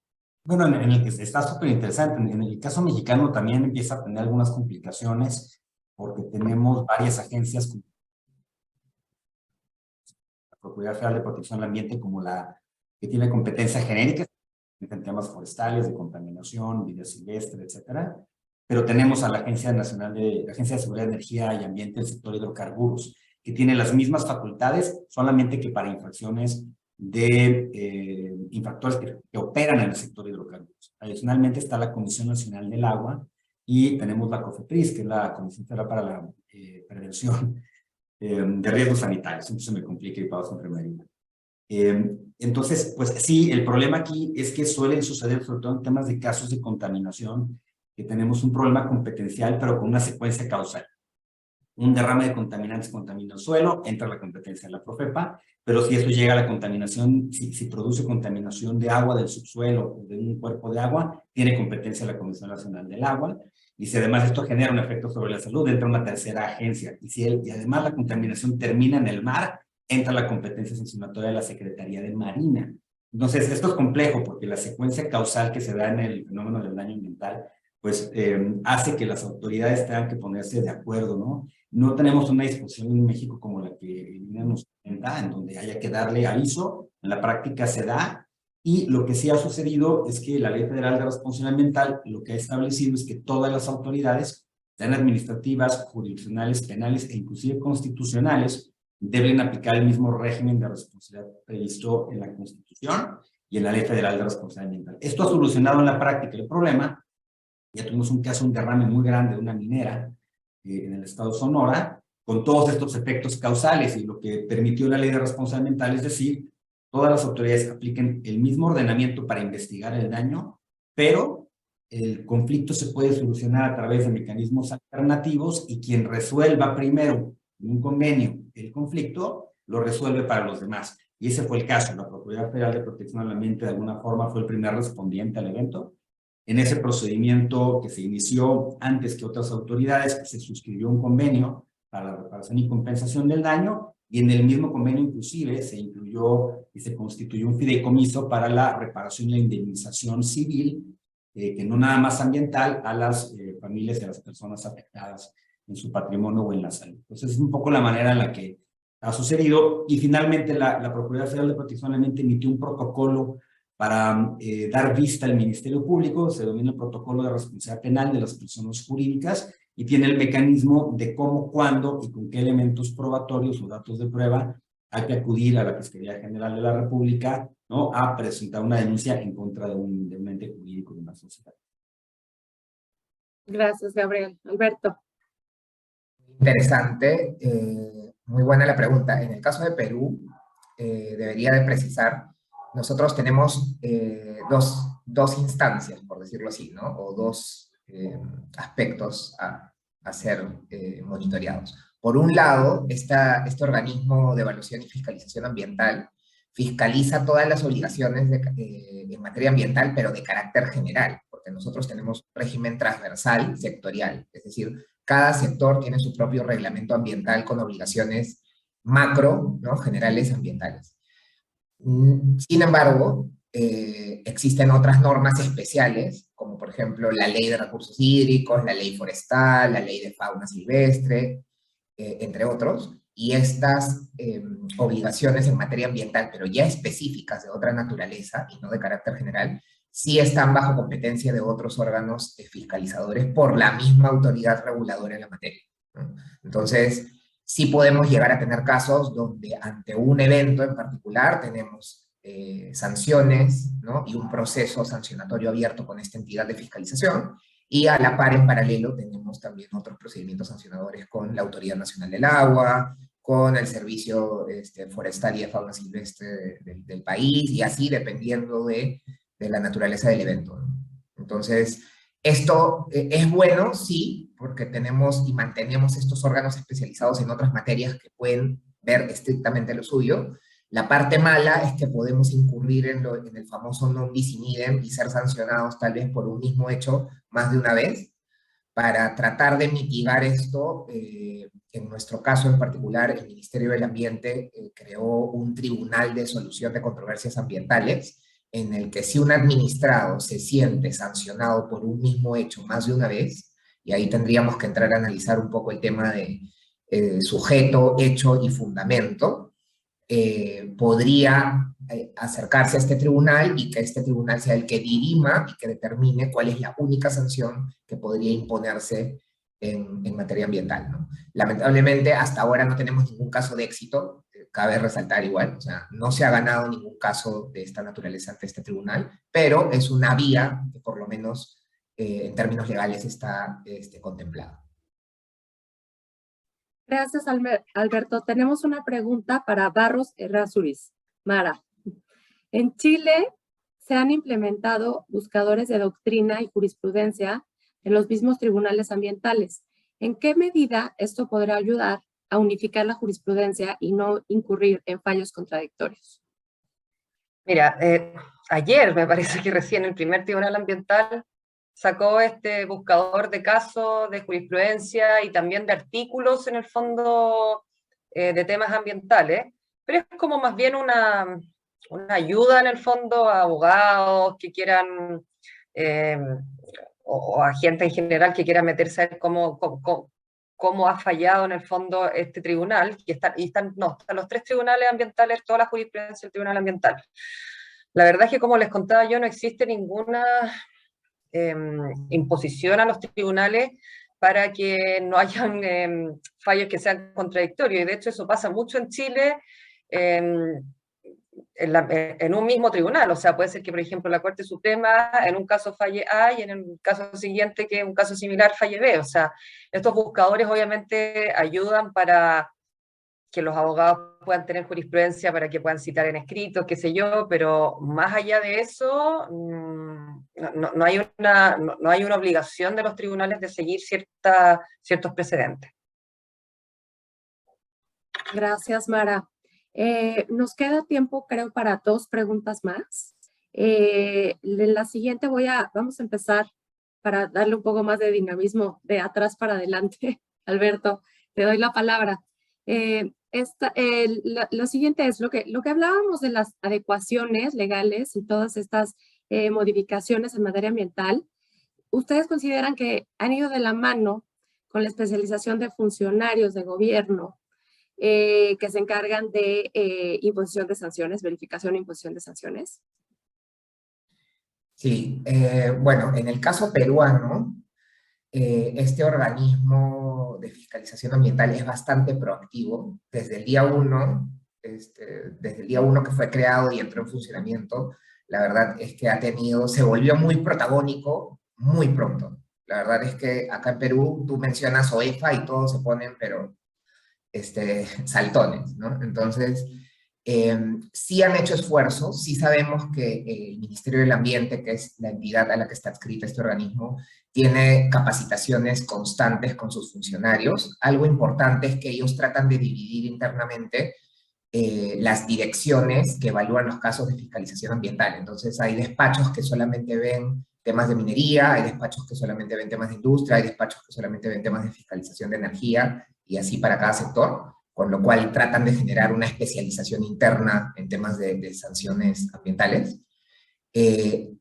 Bueno, en el que está súper interesante. En el caso mexicano también empieza a tener algunas complicaciones porque tenemos varias agencias como la Procuraduría Federal de Protección del Ambiente, como la que tiene competencia genérica en temas forestales, de contaminación, vida silvestre, etcétera. Pero tenemos a la Agencia Nacional Agencia de Seguridad de Energía y Ambiente del sector hidrocarburos, que tiene las mismas facultades, solamente que para infracciones de infractores que operan en el sector hidrocarburos. Adicionalmente está la Comisión Nacional del Agua y tenemos la COFEPRIS, que es la Comisión Federal para la Prevención de Riesgos Sanitarios. Siempre se me complica y paso siempre me ayuda. Entonces, pues sí, el problema aquí es que suelen suceder, sobre todo en temas de casos de contaminación, que tenemos un problema competencial, pero con una secuencia causal. Un derrame de contaminantes contamina el suelo, entra la competencia de la Profepa, pero si eso llega a la contaminación, si produce contaminación de agua del subsuelo o de un cuerpo de agua, tiene competencia la Comisión Nacional del Agua, y si además esto genera un efecto sobre la salud, entra una tercera agencia, y además la contaminación termina en el mar, entra la competencia sancionatoria de la Secretaría de Marina. Entonces, esto es complejo porque la secuencia causal que se da en el fenómeno del daño ambiental, pues hace que las autoridades tengan que ponerse de acuerdo, ¿no? No tenemos una disposición en México como la que nos comenta, en donde haya que darle aviso, en la práctica se da, y lo que sí ha sucedido es que la Ley Federal de Responsabilidad Ambiental lo que ha establecido es que todas las autoridades, sean administrativas, jurisdiccionales, penales e inclusive constitucionales, deben aplicar el mismo régimen de responsabilidad previsto en la Constitución y en la Ley Federal de Responsabilidad Ambiental. Esto ha solucionado en la práctica el problema. Ya tuvimos un caso, un derrame muy grande de una minera en el estado de Sonora, con todos estos efectos causales, y lo que permitió la Ley de Responsabilidad Ambiental es decir, todas las autoridades apliquen el mismo ordenamiento para investigar el daño, pero el conflicto se puede solucionar a través de mecanismos alternativos, y quien resuelva primero en un convenio el conflicto, lo resuelve para los demás. Y ese fue el caso. La Procuraduría Federal de Protección al Ambiente de alguna forma fue el primer respondiente al evento. En ese procedimiento que se inició antes que otras autoridades, se suscribió un convenio para la reparación y compensación del daño, y en el mismo convenio inclusive se incluyó y se constituyó un fideicomiso para la reparación y la indemnización civil, que no nada más ambiental, a las familias y a las personas afectadas en su patrimonio o en la salud. Entonces es un poco la manera en la que ha sucedido, y finalmente la Procuraduría Federal de Protección al Ambiente emitió un protocolo para dar vista al Ministerio Público. Se denomina el Protocolo de Responsabilidad Penal de las Personas Jurídicas, y tiene el mecanismo de cómo, cuándo y con qué elementos probatorios o datos de prueba hay que acudir a la Fiscalía General de la República, ¿no?, a presentar una denuncia en contra de un ente jurídico de una sociedad. Gracias, Gabriel. Alberto. Interesante, muy buena la pregunta. En el caso de Perú, debería de precisar, nosotros tenemos dos instancias, por decirlo así, ¿no? O dos aspectos a ser monitoreados. Por un lado, este organismo de evaluación y fiscalización ambiental fiscaliza todas las obligaciones en materia ambiental, pero de carácter general, porque nosotros tenemos un régimen transversal, sectorial, es decir, cada sector tiene su propio reglamento ambiental con obligaciones macro, ¿no?, generales ambientales. Sin embargo, existen otras normas especiales, como por ejemplo la Ley de Recursos Hídricos, la Ley Forestal, la Ley de Fauna Silvestre, entre otros, y estas obligaciones en materia ambiental, pero ya específicas de otra naturaleza y no de carácter general, sí están bajo competencia de otros órganos fiscalizadores por la misma autoridad reguladora en la materia, ¿no? Entonces, sí podemos llegar a tener casos donde ante un evento en particular tenemos sanciones, ¿no?, y un proceso sancionatorio abierto con esta entidad de fiscalización, y a la par, en paralelo, tenemos también otros procedimientos sancionadores con la Autoridad Nacional del Agua, con el Servicio Forestal y de Fauna Silvestre del país, y así dependiendo de la naturaleza del evento, ¿no? Entonces, esto es bueno, sí, porque tenemos y mantenemos estos órganos especializados en otras materias que pueden ver estrictamente lo suyo. La parte mala es que podemos incurrir en el famoso non bis in idem y ser sancionados tal vez por un mismo hecho más de una vez. Para tratar de mitigar esto, en nuestro caso en particular, el Ministerio del Ambiente creó un tribunal de solución de controversias ambientales, en el que si un administrado se siente sancionado por un mismo hecho más de una vez, y ahí tendríamos que entrar a analizar un poco el tema de sujeto, hecho y fundamento, podría acercarse a este tribunal, y que este tribunal sea el que dirima y que determine cuál es la única sanción que podría imponerse en materia ambiental, ¿no? Lamentablemente, hasta ahora no tenemos ningún caso de éxito, cabe resaltar igual, o sea, no se ha ganado ningún caso de esta naturaleza ante este tribunal, pero es una vía que por lo menos en términos legales está contemplada. Gracias, Alberto. Tenemos una pregunta para Barros Errázuriz. Mara, en Chile se han implementado buscadores de doctrina y jurisprudencia en los mismos tribunales ambientales. ¿En qué medida esto podrá ayudar a unificar la jurisprudencia y no incurrir en fallos contradictorios? Mira, ayer me parece que recién el primer tribunal ambiental sacó este buscador de casos, de jurisprudencia y también de artículos en el fondo de temas ambientales, pero es como más bien una ayuda en el fondo a abogados que quieran, o a gente en general que quiera meterse a ver cómo ha fallado en el fondo este tribunal, y están los 3 tribunales ambientales, toda la jurisprudencia del tribunal ambiental. La verdad es que, como les contaba yo, no existe ninguna imposición a los tribunales para que no hayan fallos que sean contradictorios, y de hecho eso pasa mucho en Chile, en un mismo tribunal. O sea, puede ser que, por ejemplo, la Corte Suprema en un caso falle A y en el caso siguiente, que es un caso similar, falle B. O sea, estos buscadores obviamente ayudan para que los abogados puedan tener jurisprudencia, para que puedan citar en escrito, qué sé yo, pero más allá de eso, no hay una obligación de los tribunales de seguir ciertos precedentes. Gracias, Mara. Nos queda tiempo, creo, para 2 preguntas más. La siguiente vamos a empezar para darle un poco más de dinamismo de atrás para adelante. Alberto, te doy la palabra. Lo siguiente es lo que hablábamos de las adecuaciones legales y todas estas modificaciones en materia ambiental. ¿Ustedes consideran que han ido de la mano con la especialización de funcionarios de gobierno que se encargan de imposición de sanciones, verificación e imposición de sanciones? Sí, bueno, en el caso peruano, este organismo de fiscalización ambiental es bastante proactivo. Desde el día 1, desde el día 1 que fue creado y entró en funcionamiento, la verdad es que se volvió muy protagónico muy pronto. La verdad es que acá en Perú tú mencionas OEFA y todos se ponen, pero saltones, ¿no? Entonces, sí han hecho esfuerzos, sí sabemos que el Ministerio del Ambiente, que es la entidad a la que está adscrita este organismo, tiene capacitaciones constantes con sus funcionarios. Algo importante es que ellos tratan de dividir internamente las direcciones que evalúan los casos de fiscalización ambiental. Entonces hay despachos que solamente ven temas de minería, hay despachos que solamente ven temas de industria, hay despachos que solamente ven temas de fiscalización de energía, y así para cada sector, con lo cual tratan de generar una especialización interna en temas de sanciones ambientales. En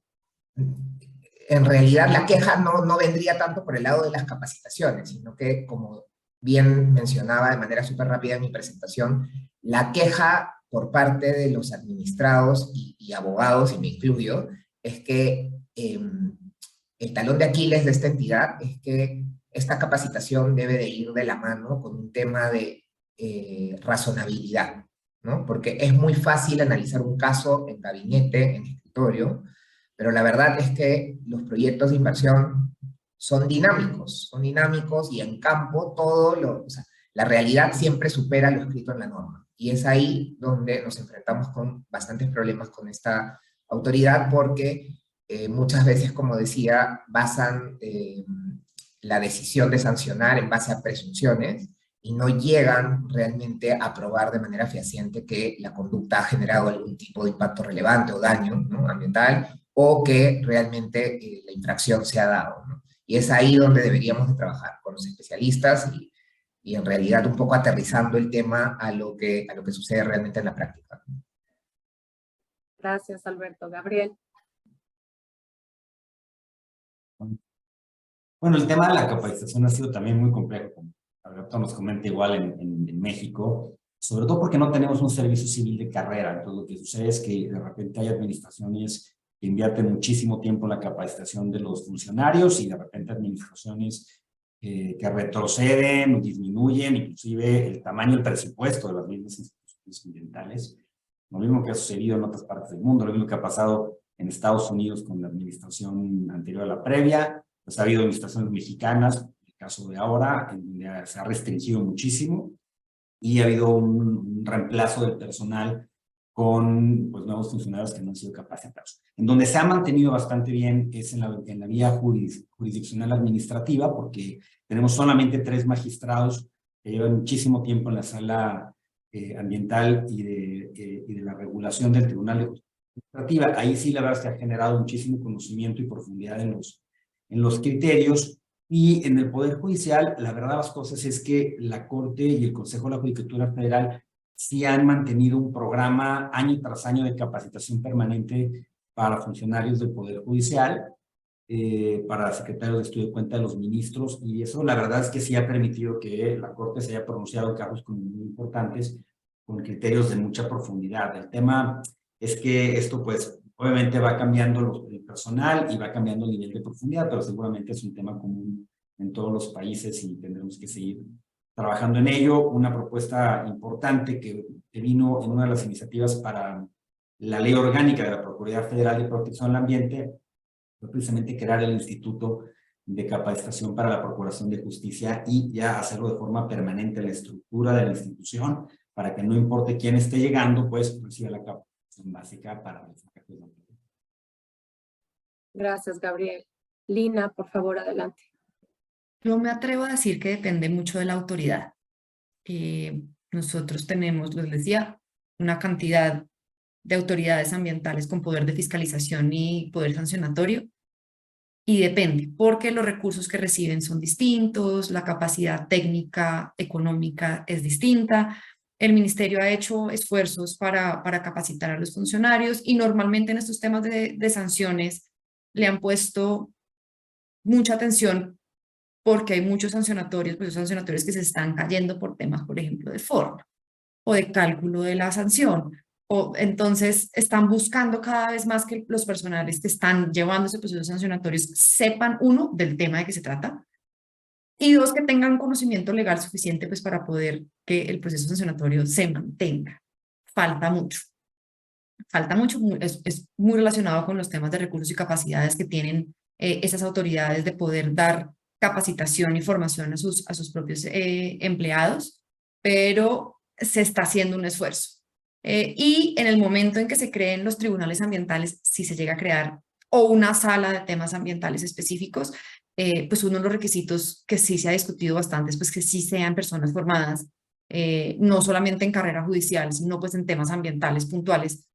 realidad la queja no vendría tanto por el lado de las capacitaciones, sino que, como bien mencionaba de manera súper rápida en mi presentación, la queja por parte de los administrados y abogados, y me incluyo, es que el talón de Aquiles de esta entidad es que esta capacitación debe de ir de la mano con un tema de razonabilidad, ¿no? Porque es muy fácil analizar un caso en gabinete, en escritorio, pero la verdad es que los proyectos de inversión son dinámicos y en campo o sea, la realidad siempre supera lo escrito en la norma. Y es ahí donde nos enfrentamos con bastantes problemas con esta autoridad, porque muchas veces, como decía, basan la decisión de sancionar en base a presunciones y no llegan realmente a probar de manera fehaciente que la conducta ha generado algún tipo de impacto relevante o daño, ¿no?, ambiental, o que realmente la infracción se ha dado, ¿no? Y es ahí donde deberíamos de trabajar con los especialistas y en realidad un poco aterrizando el tema a lo que sucede realmente en la práctica. Gracias, Alberto. Gabriel. Bueno, el tema de la capacitación ha sido también muy complejo, como Alberto nos comenta, igual en México, sobre todo porque no tenemos un servicio civil de carrera. Entonces, lo que sucede es que de repente hay administraciones que invierten muchísimo tiempo en la capacitación de los funcionarios, y de repente administraciones que retroceden o disminuyen inclusive el tamaño del presupuesto de las mismas instituciones ambientales. Lo mismo que ha sucedido en otras partes del mundo, lo mismo que ha pasado en Estados Unidos con la administración anterior a la previa. Pues ha habido administraciones mexicanas, el caso de ahora, en donde se ha restringido muchísimo, y ha habido un reemplazo del personal con nuevos funcionarios que no han sido capacitados. En donde se ha mantenido bastante bien es en la vía jurisdiccional administrativa, porque tenemos solamente 3 magistrados que llevan muchísimo tiempo en la sala ambiental y de la regulación del Tribunal de Justicia Administrativa. Ahí sí, la verdad, se ha generado muchísimo conocimiento y profundidad en los criterios. Y en el Poder Judicial, la verdad de las cosas es que la Corte y el Consejo de la Judicatura Federal sí han mantenido un programa año tras año de capacitación permanente para funcionarios del Poder Judicial, para secretarios de estudio de cuenta de los ministros, y eso la verdad es que sí ha permitido que la Corte se haya pronunciado en casos como muy importantes con criterios de mucha profundidad. El tema es que esto pues obviamente va cambiando el personal y va cambiando el nivel de profundidad, pero seguramente es un tema común en todos los países y tendremos que seguir trabajando en ello. Una propuesta importante que vino en una de las iniciativas para la Ley Orgánica de la Procuraduría Federal de Protección al Ambiente fue precisamente crear el Instituto de Capacitación para la Procuración de Justicia y ya hacerlo de forma permanente en la estructura de la institución para que no importe quién esté llegando, pues reciba la capacitación básica para los efectos de ambiente. Gracias, Gabriel. Lina, por favor, adelante. Yo me atrevo a decir que depende mucho de la autoridad. Nosotros tenemos, les decía, una cantidad de autoridades ambientales con poder de fiscalización y poder sancionatorio, y depende, porque los recursos que reciben son distintos, la capacidad técnica, económica es distinta. El ministerio ha hecho esfuerzos para capacitar a los funcionarios y normalmente en estos temas de sanciones le han puesto mucha atención porque hay muchos sancionatorios, pues sancionatorios que se están cayendo por temas, por ejemplo, de forma o de cálculo de la sanción. Entonces están buscando cada vez más que los personales que están llevando ese proceso sancionatorio sepan, uno, del tema de que se trata, y dos, que tengan conocimiento legal suficiente pues para poder que el proceso sancionatorio se mantenga. Falta mucho, es muy relacionado con los temas de recursos y capacidades que tienen esas autoridades de poder dar capacitación y formación a sus propios empleados, pero se está haciendo un esfuerzo. Y en el momento en que se creen los tribunales ambientales, si se llega a crear o una sala de temas ambientales específicos, pues uno de los requisitos que sí se ha discutido bastante es pues que sí sean personas formadas, no solamente en carrera judicial, sino pues en temas ambientales puntuales,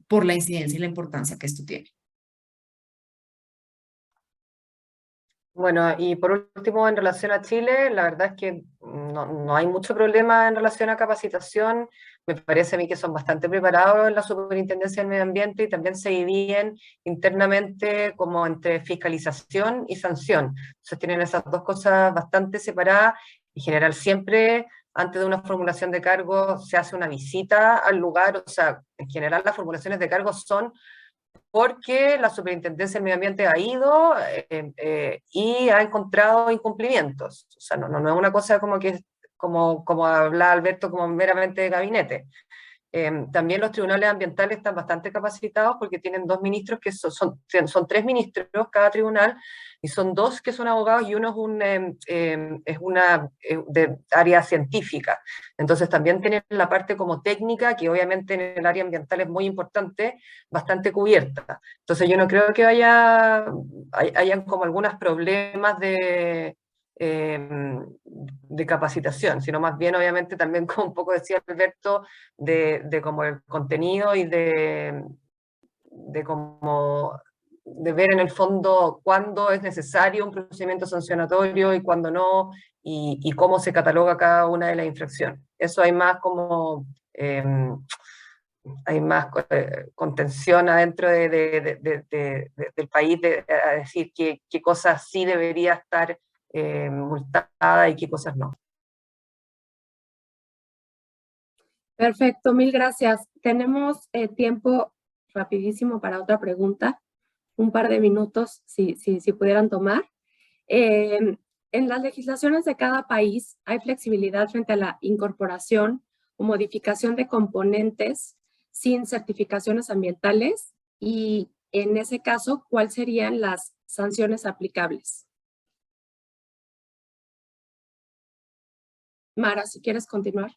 por la incidencia y la importancia que esto tiene. Bueno, y por último, en relación a Chile, la verdad es que no hay mucho problema en relación a capacitación. Me parece a mí que son bastante preparados en la Superintendencia del Medio Ambiente y también se dividen internamente como entre fiscalización y sanción. Entonces tienen esas dos cosas bastante separadas. En general, siempre antes de una formulación de cargo se hace una visita al lugar. O sea, en general las formulaciones de cargo son porque la Superintendencia del Medio Ambiente ha ido y ha encontrado incumplimientos. O sea, no es una cosa como habla Alberto, como meramente de gabinete. También los tribunales ambientales están bastante capacitados porque tienen dos ministros que son tres ministros cada tribunal, y son dos que son abogados y uno es una de área científica. Entonces también tienen la parte como técnica, que obviamente en el área ambiental es muy importante, bastante cubierta. Entonces yo no creo que hayan como algunos problemas de capacitación, sino más bien obviamente también, como un poco decía Alberto, de como el contenido y de ver en el fondo cuándo es necesario un procedimiento sancionatorio y cuándo no, y cómo se cataloga cada una de las infracciones. Eso hay más como hay más contención adentro del país a decir qué cosas sí debería estar multada y qué cosas no. Perfecto, mil gracias. Tenemos tiempo rapidísimo para otra pregunta, un par de minutos si pudieran tomar. En las legislaciones de cada país hay flexibilidad frente a la incorporación o modificación de componentes sin certificaciones ambientales, y en ese caso, ¿cuáles serían las sanciones aplicables? Mara, si quieres continuar.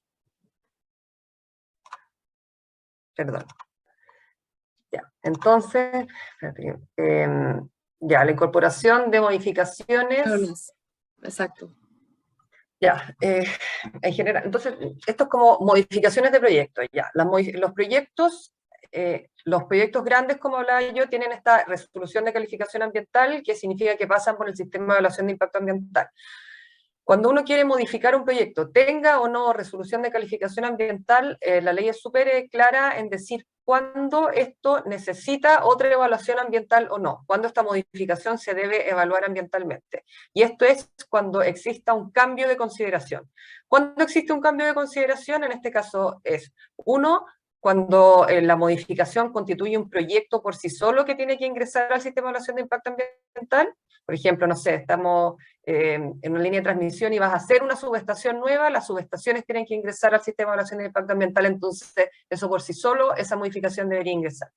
Perdón. Ya, entonces, ya, la incorporación de modificaciones. Exacto. Ya, en general, entonces, esto es como modificaciones de proyectos, ya. Los proyectos grandes, como hablaba yo, tienen esta resolución de calificación ambiental, que significa que pasan por el sistema de evaluación de impacto ambiental. Cuando uno quiere modificar un proyecto, tenga o no resolución de calificación ambiental, la ley es súper clara en decir cuándo esto necesita otra evaluación ambiental o no, cuándo esta modificación se debe evaluar ambientalmente. Y esto es cuando exista un cambio de consideración. Cuando existe un cambio de consideración, en este caso es, uno, cuando la modificación constituye un proyecto por sí solo que tiene que ingresar al sistema de evaluación de impacto ambiental. Por ejemplo, no sé, estamos en una línea de transmisión y vas a hacer una subestación nueva, las subestaciones tienen que ingresar al sistema de evaluación de impacto ambiental, entonces eso por sí solo, esa modificación debería ingresar.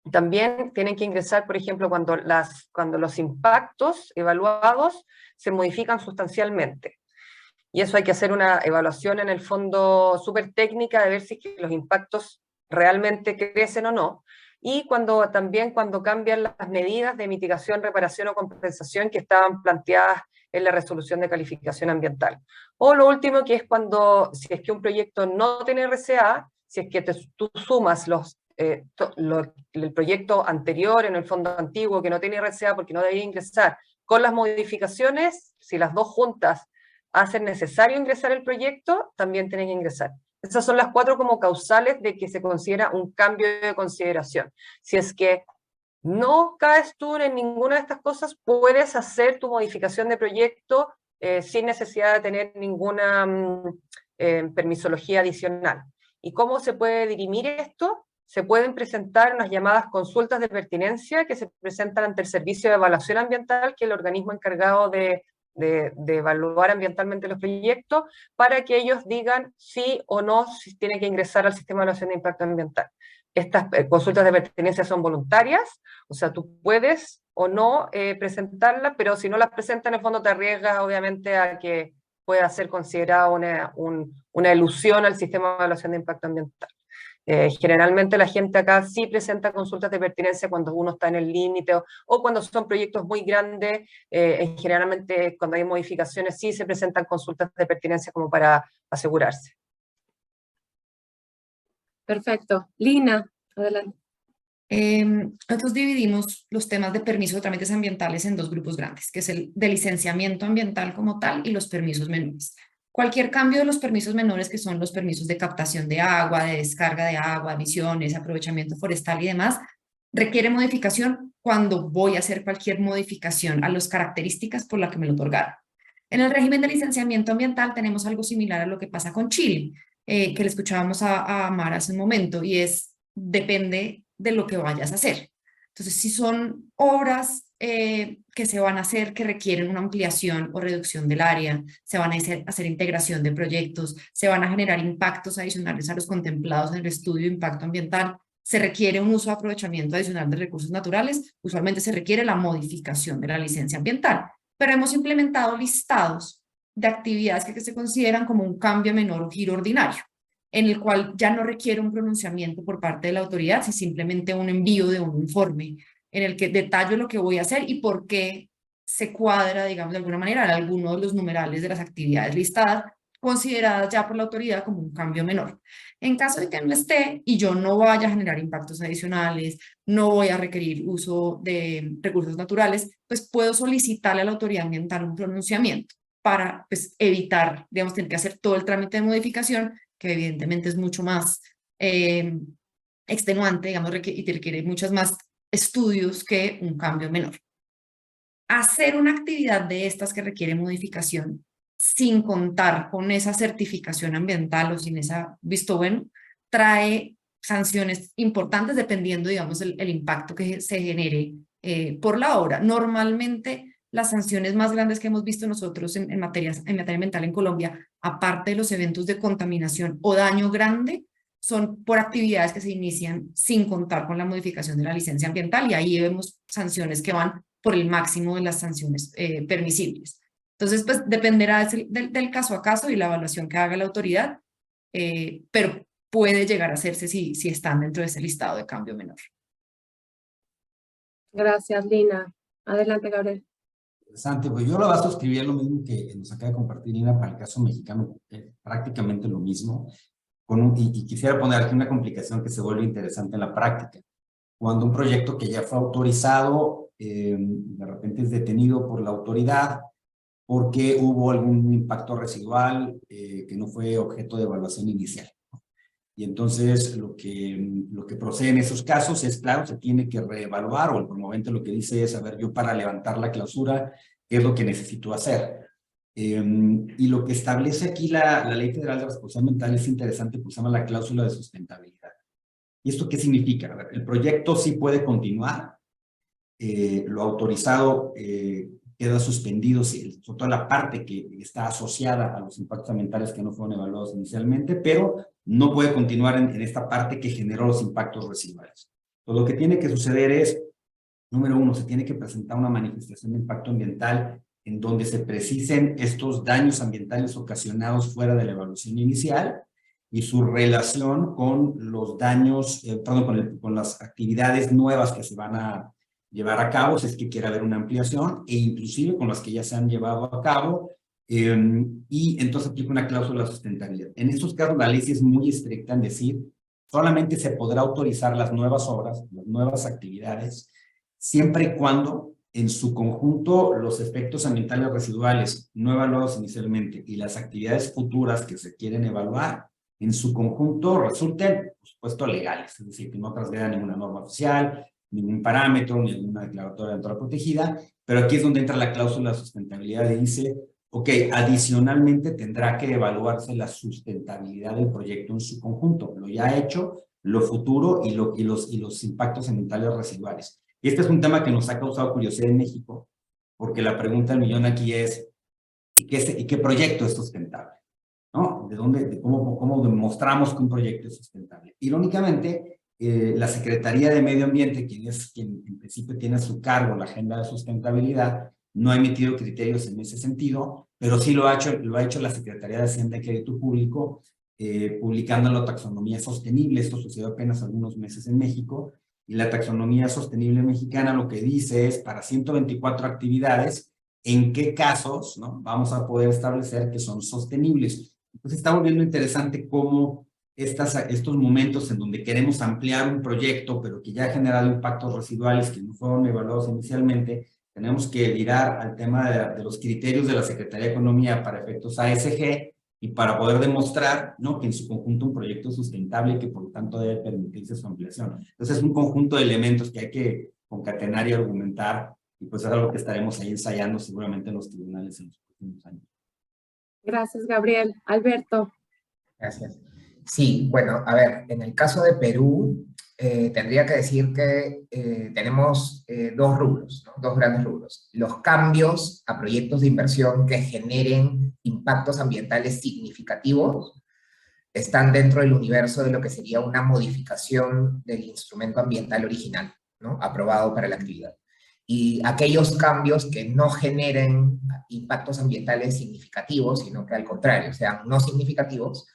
También tienen que ingresar, por ejemplo, cuando los impactos evaluados se modifican sustancialmente. Y eso hay que hacer una evaluación en el fondo súper técnica de ver si los impactos realmente crecen o no. Y también cuando cambian las medidas de mitigación, reparación o compensación que estaban planteadas en la resolución de calificación ambiental. O lo último, que es cuando, si es que un proyecto no tiene RCA, si es que tú sumas el proyecto anterior, en el fondo antiguo, que no tiene RCA porque no debía ingresar, con las modificaciones, si las dos juntas hacen necesario ingresar el proyecto, también tienen que ingresar. Esas son las 4 como causales de que se considera un cambio de consideración. Si es que no caes tú en ninguna de estas cosas, puedes hacer tu modificación de proyecto sin necesidad de tener ninguna permisología adicional. ¿Y cómo se puede dirimir esto? Se pueden presentar unas llamadas consultas de pertinencia que se presentan ante el Servicio de Evaluación Ambiental, que es el organismo encargado de evaluar ambientalmente los proyectos, para que ellos digan sí o no si tienen que ingresar al sistema de evaluación de impacto ambiental. Estas consultas de pertinencia son voluntarias, o sea, tú puedes o no presentarlas, pero si no las presentas, en el fondo te arriesgas obviamente a que pueda ser considerada una elusión al sistema de evaluación de impacto ambiental. Generalmente la gente acá sí presenta consultas de pertinencia cuando uno está en el límite o cuando son proyectos muy grandes. Generalmente cuando hay modificaciones sí se presentan consultas de pertinencia como para asegurarse. Perfecto. Lina, adelante. Nosotros dividimos los temas de permiso de trámites ambientales en 2 grupos grandes, que es el de licenciamiento ambiental como tal y los permisos menores. Cualquier cambio de los permisos menores, que son los permisos de captación de agua, de descarga de agua, emisiones, aprovechamiento forestal y demás, requiere modificación cuando voy a hacer cualquier modificación a las características por las que me lo otorgaron. En el régimen de licenciamiento ambiental tenemos algo similar a lo que pasa con Chile, que le escuchábamos a Mara hace un momento, y depende de lo que vayas a hacer. Entonces, si son obras que se van a hacer que requieren una ampliación o reducción del área, se van a hacer integración de proyectos, se van a generar impactos adicionales a los contemplados en el estudio de impacto ambiental, se requiere un uso de aprovechamiento adicional de recursos naturales, usualmente se requiere la modificación de la licencia ambiental, pero hemos implementado listados de actividades que se consideran como un cambio menor o giro ordinario, en el cual ya no requiere un pronunciamiento por parte de la autoridad, sino simplemente un envío de un informe en el que detallo lo que voy a hacer y por qué se cuadra, digamos, de alguna manera, en alguno de los numerales de las actividades listadas, consideradas ya por la autoridad como un cambio menor. En caso de que no esté y yo no vaya a generar impactos adicionales, no voy a requerir uso de recursos naturales, pues puedo solicitarle a la autoridad ambiental un pronunciamiento para pues, evitar, digamos, tener que hacer todo el trámite de modificación, que evidentemente es mucho más extenuante, digamos, y requiere muchos más estudios que un cambio menor. Hacer una actividad de estas que requiere modificación sin contar con esa certificación ambiental o sin esa visto bueno, trae sanciones importantes dependiendo, digamos, el impacto que se genere por la obra. Normalmente, las sanciones más grandes que hemos visto nosotros en materia ambiental en Colombia, aparte de los eventos de contaminación o daño grande, son por actividades que se inician sin contar con la modificación de la licencia ambiental, y ahí vemos sanciones que van por el máximo de las sanciones permisibles. Entonces, pues dependerá del caso a caso y la evaluación que haga la autoridad, pero puede llegar a hacerse si están dentro de ese listado de cambio menor. Gracias, Lina. Adelante, Gabriel. Interesante, pues yo la vas a suscribir lo mismo que nos acaba de compartir Lina para el caso mexicano, prácticamente lo mismo, y quisiera poner aquí una complicación que se vuelve interesante en la práctica. Cuando un proyecto que ya fue autorizado, de repente es detenido por la autoridad, porque hubo algún impacto residual que no fue objeto de evaluación inicial. Y entonces lo que procede en esos casos es, claro, se tiene que reevaluar, o el promovente lo que dice es, a ver, yo para levantar la clausura, ¿qué es lo que necesito hacer? Y lo que establece aquí la Ley Federal de Responsabilidad Ambiental es interesante, pues se llama la cláusula de sustentabilidad. ¿Y esto qué significa? A ver, el proyecto sí puede continuar, lo autorizado queda suspendido, sobre todo la parte que está asociada a los impactos ambientales que no fueron evaluados inicialmente, pero no puede continuar en esta parte que generó los impactos residuales. Entonces, lo que tiene que suceder es, número uno, se tiene que presentar una manifestación de impacto ambiental en donde se precisen estos daños ambientales ocasionados fuera de la evaluación inicial y su relación con los daños, con las actividades nuevas que se van a llevar a cabo, si es que quiere haber una ampliación, e inclusive con las que ya se han llevado a cabo, y entonces aplica una cláusula de sustentabilidad. En estos casos la ley sí es muy estricta en decir, solamente se podrá autorizar las nuevas obras, las nuevas actividades, siempre y cuando en su conjunto los efectos ambientales residuales no evaluados inicialmente y las actividades futuras que se quieren evaluar en su conjunto resulten, por supuesto, legales, es decir, que no transgredan ninguna norma oficial, ningún parámetro, ni ninguna declaratoria de entrada protegida, pero aquí es donde entra la cláusula de sustentabilidad y dice, ok, adicionalmente tendrá que evaluarse la sustentabilidad del proyecto en su conjunto, lo ya hecho, lo futuro y los impactos ambientales residuales. Y este es un tema que nos ha causado curiosidad en México, porque la pregunta del millón aquí es, ¿y qué proyecto es sustentable? ¿No? ¿Cómo demostramos que un proyecto es sustentable? Irónicamente, la Secretaría de Medio Ambiente, quien en principio tiene a su cargo la agenda de sustentabilidad, no ha emitido criterios en ese sentido, pero sí lo ha hecho la Secretaría de Hacienda y Crédito Público, publicando la taxonomía sostenible. Esto sucedió apenas algunos meses en México, y la taxonomía sostenible mexicana lo que dice es, para 124 actividades, en qué casos, ¿no?, vamos a poder establecer que son sostenibles. Entonces está volviendo interesante cómo estos momentos en donde queremos ampliar un proyecto, pero que ya ha generado impactos residuales que no fueron evaluados inicialmente, tenemos que virar al tema de los criterios de la Secretaría de Economía para efectos ASG y para poder demostrar, ¿no?, que en su conjunto un proyecto es sustentable y que por lo tanto debe permitirse su ampliación. Entonces es un conjunto de elementos que hay que concatenar y argumentar, y pues es algo que estaremos ahí ensayando seguramente en los tribunales en los próximos años. Gracias, Gabriel. Alberto. Gracias. Sí, bueno, a ver, en el caso de Perú, tendría que decir que tenemos dos rubros, ¿no? Dos grandes rubros. Los cambios a proyectos de inversión que generen impactos ambientales significativos están dentro del universo de lo que sería una modificación del instrumento ambiental original, ¿no?, aprobado para la actividad. Y aquellos cambios que no generen impactos ambientales significativos, sino que al contrario, sean no significativos,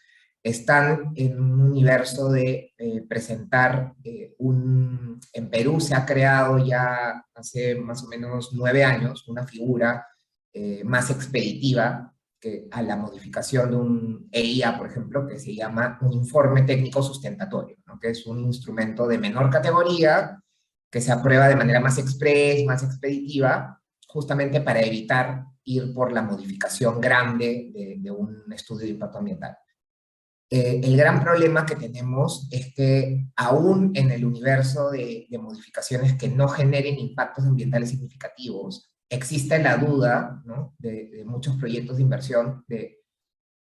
están en un universo de presentar en Perú se ha creado ya hace más o menos 9 años una figura más expeditiva que a la modificación de un EIA, por ejemplo, que se llama un informe técnico sustentatorio, ¿no?, que es un instrumento de menor categoría que se aprueba de manera más express, más expeditiva, justamente para evitar ir por la modificación grande de un estudio de impacto ambiental. El gran problema que tenemos es que aún en el universo de modificaciones que no generen impactos ambientales significativos, existe la duda, ¿no?, de muchos proyectos de inversión de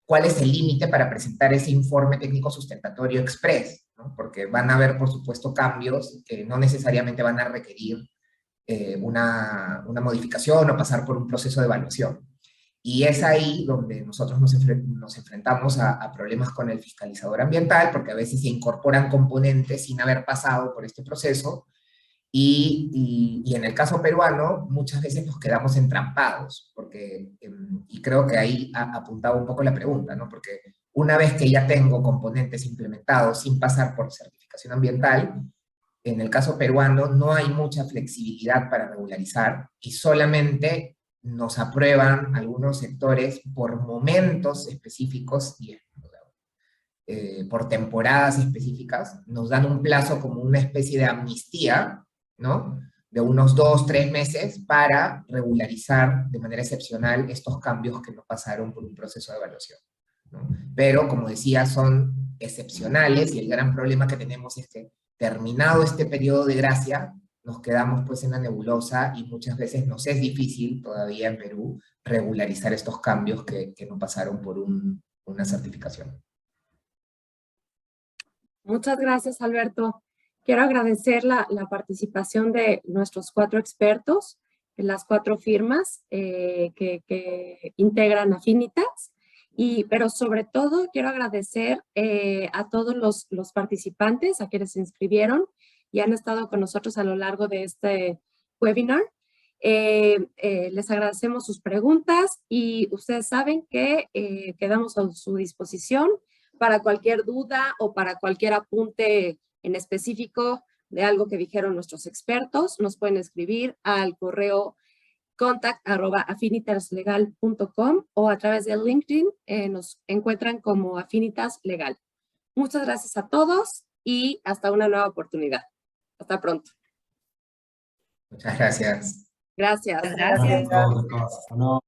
cuál es el límite para presentar ese informe técnico sustentatorio express, ¿no? Porque van a haber, por supuesto, cambios que no necesariamente van a requerir una modificación o pasar por un proceso de evaluación. Y es ahí donde nosotros nos enfrentamos a problemas con el fiscalizador ambiental, porque a veces se incorporan componentes sin haber pasado por este proceso, y en el caso peruano muchas veces nos quedamos entrampados, porque, y creo que ahí apuntaba un poco la pregunta, ¿no?, porque una vez que ya tengo componentes implementados sin pasar por certificación ambiental, en el caso peruano no hay mucha flexibilidad para regularizar, y solamente nos aprueban algunos sectores por momentos específicos y por temporadas específicas, nos dan un plazo como una especie de amnistía, ¿no?, de unos 2-3 meses para regularizar de manera excepcional estos cambios que no pasaron por un proceso de evaluación, ¿no? Pero, como decía, son excepcionales y el gran problema que tenemos es que terminado este periodo de gracia, nos quedamos pues en la nebulosa y muchas veces nos es difícil todavía en Perú regularizar estos cambios que no pasaron por una certificación. Muchas gracias, Alberto. Quiero agradecer la participación de nuestros 4 expertos, de las 4 firmas que integran Affinitas, pero sobre todo quiero agradecer a todos los participantes, a quienes se inscribieron y han estado con nosotros a lo largo de este webinar. Les agradecemos sus preguntas y ustedes saben que quedamos a su disposición para cualquier duda o para cualquier apunte en específico de algo que dijeron nuestros expertos. Nos pueden escribir al correo contact@affinitaslegal.com o a través de LinkedIn nos encuentran como Affinitas Legal. Muchas gracias a todos y hasta una nueva oportunidad. Hasta pronto. Muchas gracias. Gracias. Gracias. Hasta luego.